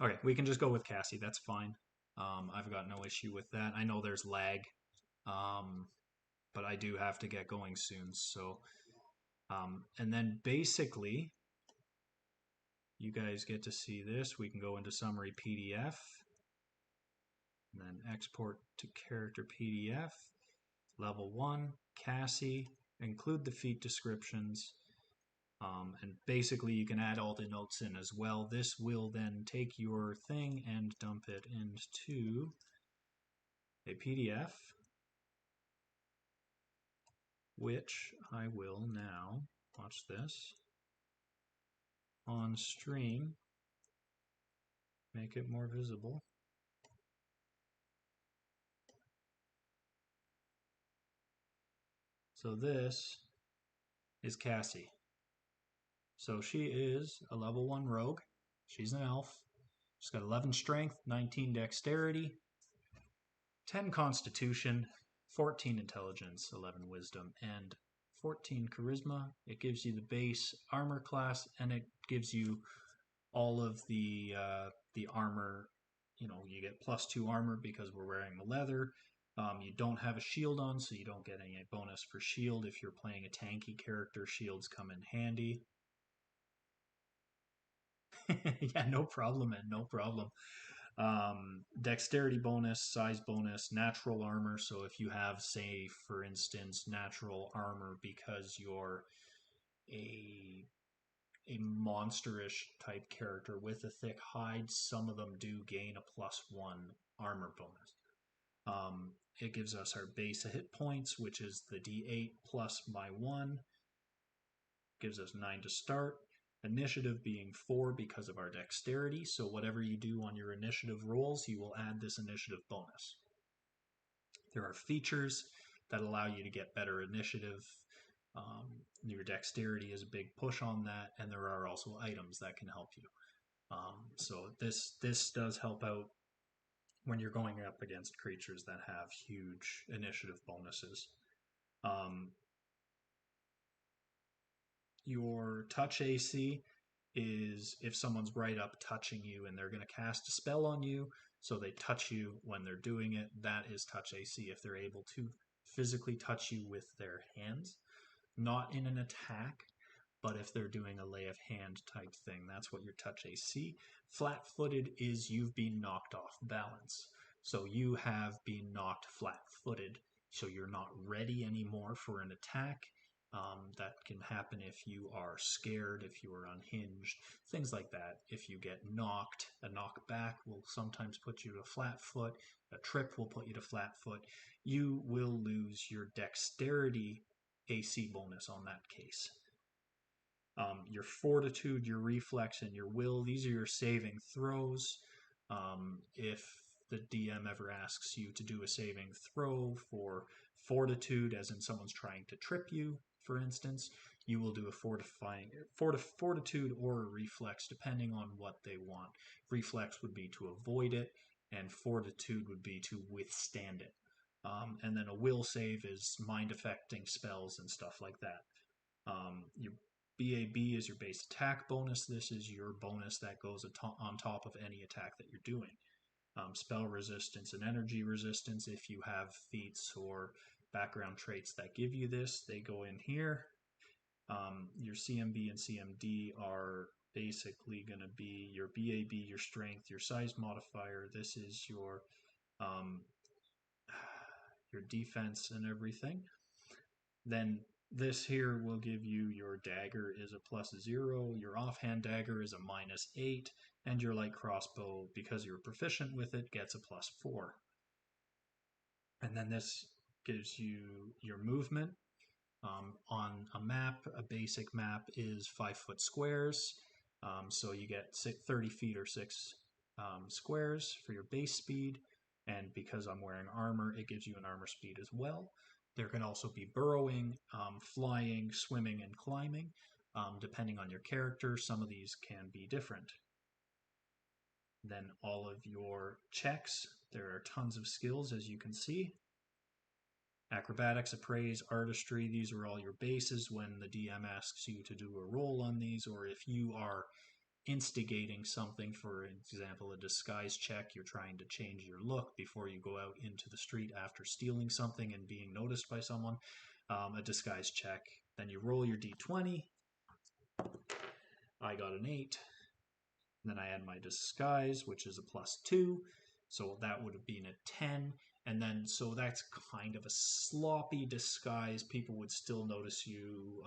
Okay, we can just go with Cassie. That's fine. I've got no issue with that. I know there's lag, but I do have to get going soon. So, and then basically, you guys get to see this. We can go into summary PDF and then export to character PDF. Level 1, Cassie, include the feat descriptions. And basically you can add all the notes in as well. This will then take your thing and dump it into a PDF, which I will now, watch this, on stream, make it more visible. So this is Cassie. So she is a level 1 rogue. She's an elf. She's got 11 strength, 19 dexterity, 10 constitution, 14 intelligence, 11 wisdom, and 14 charisma. It gives you the base armor class, and it gives you all of the armor. You know, you get +2 armor because we're wearing the leather. You don't have a shield on, so you don't get any bonus for shield. If you're playing a tanky character, shields come in handy. Yeah, no problem, man, no problem. Dexterity bonus, size bonus, natural armor. So if you have, say, for instance, natural armor because you're a monsterish type character with a thick hide, some of them do gain a +1 armor bonus. It gives us our base hit points, which is the D8 plus my 1. Gives us 9 to start. Initiative being 4 because of our dexterity, so whatever you do on your initiative rolls, you will add this initiative bonus. There are features that allow you to get better initiative. Your dexterity is a big push on that, and there are also items that can help you. So this does help out when you're going up against creatures that have huge initiative bonuses. Your touch AC is if someone's right up touching you and they're going to cast a spell on you, so they touch you when they're doing it, that is touch AC if they're able to physically touch you with their hands. Not in an attack, but if they're doing a lay of hand type thing, that's what your touch AC. Flat-footed is you've been knocked off balance. So you have been knocked flat-footed, so you're not ready anymore for an attack. That can happen if you are scared, if you are unhinged, things like that. If you get knocked, a knockback will sometimes put you to flat foot. A trip will put you to flat foot. You will lose your dexterity AC bonus on that case. Your fortitude, your reflex, and your will, these are your saving throws. If the DM ever asks you to do a saving throw for fortitude, as in someone's trying to trip you, for instance, you will do a fortitude or a reflex, depending on what they want. Reflex would be to avoid it, and fortitude would be to withstand it. And then a will save is mind affecting spells and stuff like that. Your BAB is your base attack bonus. This is your bonus that goes on top of any attack that you're doing. Spell resistance and energy resistance, if you have feats or background traits that give you this, they go in here. Your CMB and CMD are basically going to be your BAB, your strength, your size modifier. This is your defense and everything. Then this here will give you your dagger is a +0, your offhand dagger is a -8, and your light crossbow, because you're proficient with it, gets a +4. And then this gives you your movement. On a map, a basic map is 5-foot squares. So you get 30 feet or 6 squares for your base speed. And because I'm wearing armor, it gives you an armor speed as well. There can also be burrowing, flying, swimming, and climbing. Depending on your character, some of these can be different. Then all of your checks, there are tons of skills, as you can see. Acrobatics, appraise, artistry, these are all your bases when the DM asks you to do a roll on these, or if you are instigating something, for example, a disguise check, you're trying to change your look before you go out into the street after stealing something and being noticed by someone, a disguise check. Then you roll your d20. I got an 8. And then I add my disguise, which is a +2. So that would have been a 10. And then, so that's kind of a sloppy disguise. People would still notice you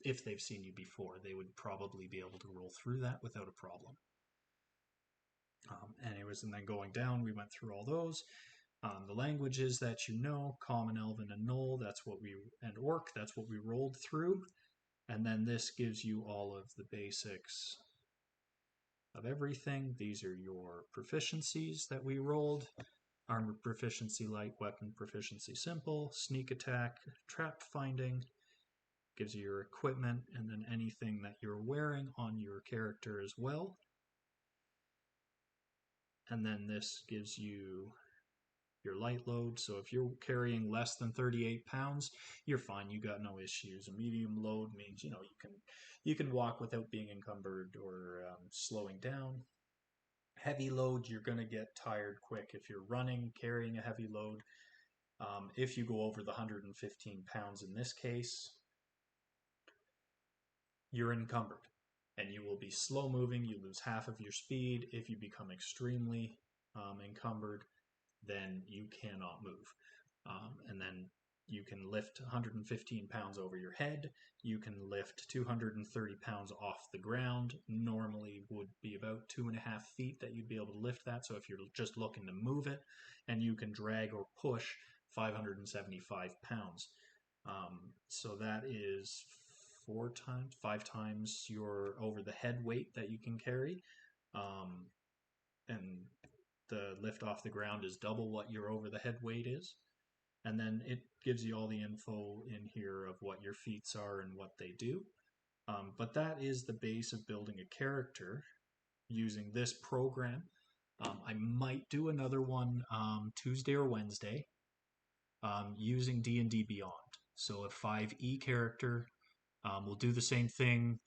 if they've seen you before. They would probably be able to roll through that without a problem. Anyways, and then going down, we went through all those. The languages that you know, Common, Elven, and Null, and Orc, that's what we rolled through. And then this gives you all of the basics of everything. These are your proficiencies that we rolled. Armor proficiency light, weapon proficiency simple, sneak attack, trap finding, gives you your equipment, and then anything that you're wearing on your character as well. And then this gives you your light load. So if you're carrying less than 38 pounds, you're fine. You got no issues. A medium load means you can walk without being encumbered or slowing down. Heavy load, you're going to get tired quick if you're running, carrying a heavy load. If you go over the 115 pounds in this case, you're encumbered and you will be slow moving. You lose half of your speed. If you become extremely encumbered, then you cannot move. And then you can lift 115 pounds over your head. You can lift 230 pounds off the ground. Normally would be about 2.5 feet that you'd be able to lift that. So if you're just looking to move it, and you can drag or push 575 pounds. So that is 5 times your over the head weight that you can carry. And the lift off the ground is double what your over the head weight is. And then it gives you all the info in here of what your feats are and what they do. But that is the base of building a character using this program. I might do another one Tuesday or Wednesday using D&D Beyond. So a 5e character. We'll do the same thing.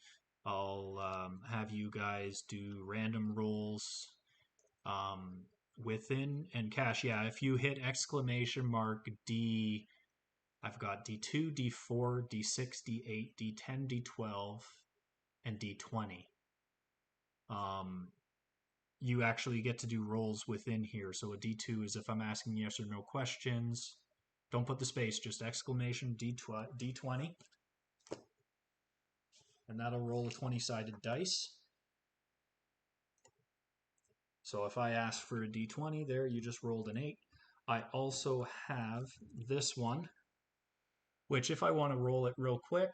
I'll have you guys do random rolls within and Cash. Yeah, if you hit !D, I've got D2, D4, D6, D8, D10, D12, and D20. You actually get to do rolls within here. So a D2 is if I'm asking yes or no questions. Don't put the space, just D20. And that'll roll a 20-sided dice. So if I ask for a D20 there, you just rolled an 8. I also have this one, which if I want to roll it real quick,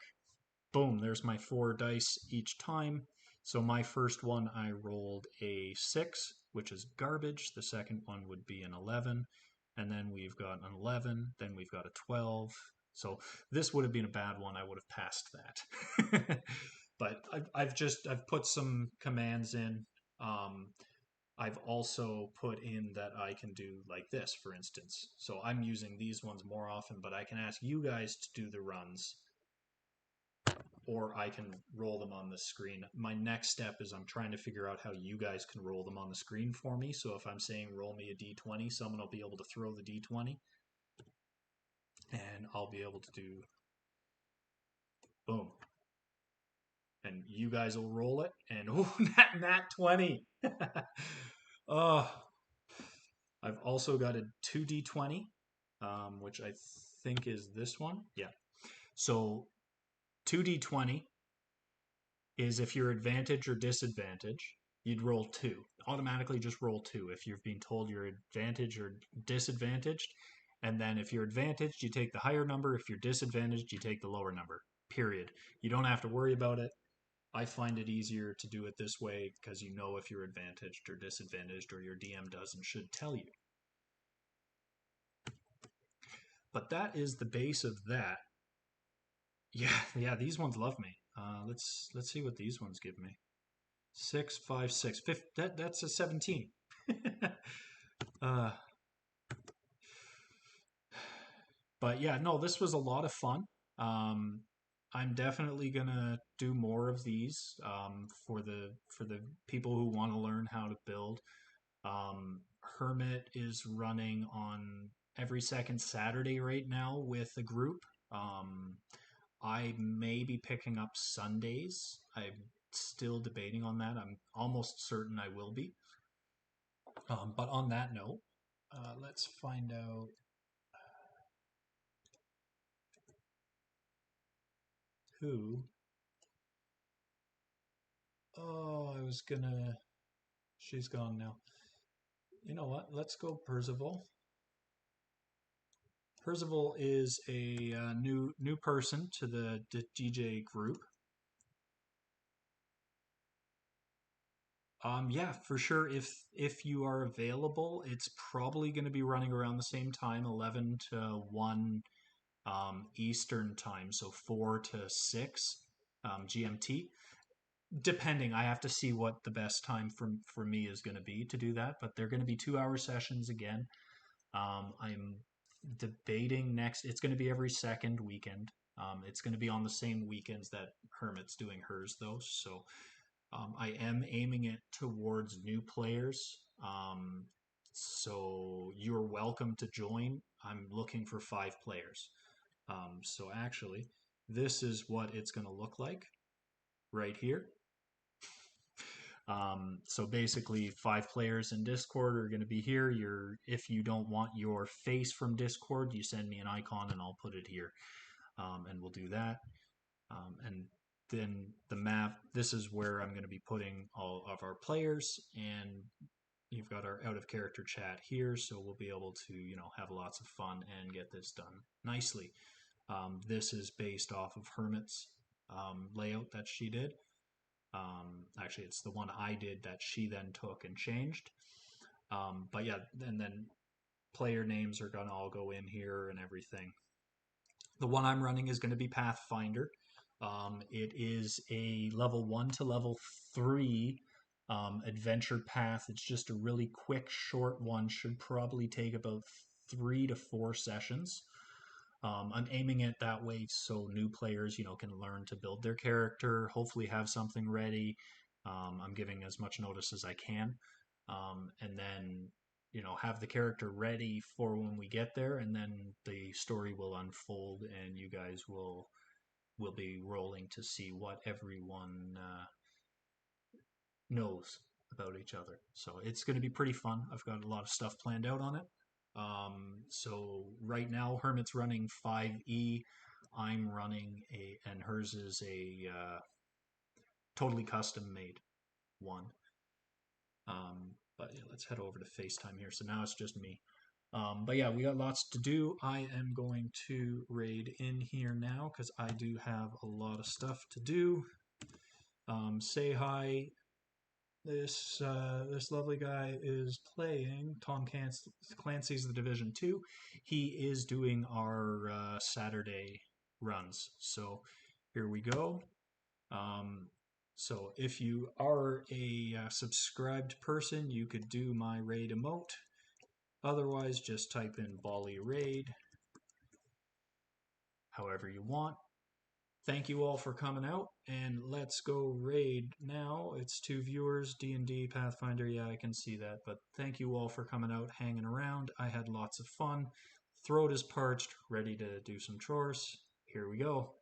boom, there's my 4 dice each time. So my first one, I rolled a 6, which is garbage. The second one would be an 11. And then we've got an 11. Then we've got a 12. So this would have been a bad one. I would have passed that. But I've put some commands in. I've also put in that I can do like this, for instance. So I'm using these ones more often, but I can ask you guys to do the runs, or I can roll them on the screen. My next step is I'm trying to figure out how you guys can roll them on the screen for me. So if I'm saying roll me a D20, someone will be able to throw the D20, and I'll be able to do boom. And you guys will roll it, and oh, nat 20. Oh, I've also got a 2d20, which I think is this one. Yeah. So 2d20 is if you're advantage or disadvantage, you'd roll 2. Automatically just roll 2 if you've been told you're advantage or disadvantaged. And then if you're advantaged, you take the higher number. If you're disadvantaged, you take the lower number. Period. You don't have to worry about it. I find it easier to do it this way because you know if you're advantaged or disadvantaged, or your DM does and should tell you. But that is the base of that. Yeah, these ones love me. Let's see what these ones give me. 6, 5, 6. That's a 17. But yeah, no, this was a lot of fun. I'm definitely gonna do more of these for the people who want to learn how to build. Hermit is running on every second Saturday right now with a group. I may be picking up Sundays. still debating on that. I'm almost certain I will be. But on that note, let's find out who. Oh, I was gonna. She's gone now. You know what? Let's go Percival. Percival is a new person to the DJ group. Yeah, for sure. If you are available, it's probably going to be running around the same time, 11 to 1 Eastern time, so 4 to 6 GMT. Depending, I have to see what the best time for me is going to be to do that. But they're going to be 2 hour sessions again. I'm debating next. It's going to be every second weekend. It's going to be on the same weekends that Hermit's doing hers, though. So I am aiming it towards new players. So you're welcome to join. I'm looking for 5 players. So actually, this is what it's going to look like right here. So basically, 5 players in Discord are going to be here. If you don't want your face from Discord, you send me an icon and I'll put it here, and we'll do that. And then the map. This is where I'm going to be putting all of our players, and you've got our out of character chat here, so we'll be able to have lots of fun and get this done nicely. This is based off of Hermit's layout that she did. Actually, it's the one I did that she then took and changed. But yeah, and then player names are gonna all go in here and everything. The one I'm running is going to be Pathfinder. It is a level 1 to level 3 adventure path. It's just a really quick, short one. Should probably take about 3 to 4 sessions. I'm aiming it that way so new players, can learn to build their character, hopefully have something ready. I'm giving as much notice as I can, and then have the character ready for when we get there, and then the story will unfold, and you guys will be rolling to see what everyone knows about each other. So it's going to be pretty fun. I've got a lot of stuff planned out on it. So right now, Hermit's running 5E. I'm running and hers is a totally custom made one. But yeah, let's head over to FaceTime here. So now it's just me. But yeah, we got lots to do. I am going to raid in here now because I do have a lot of stuff to do. Say hi. This lovely guy is playing Tom Clancy's The Division 2. He is doing our Saturday runs. So here we go. So if you are a subscribed person, you could do my raid emote. Otherwise, just type in Bali raid however you want. Thank you all for coming out, and let's go raid now. It's 2 viewers, D&D, Pathfinder, yeah, I can see that, but thank you all for coming out, hanging around. I had lots of fun. Throat is parched, ready to do some chores. Here we go.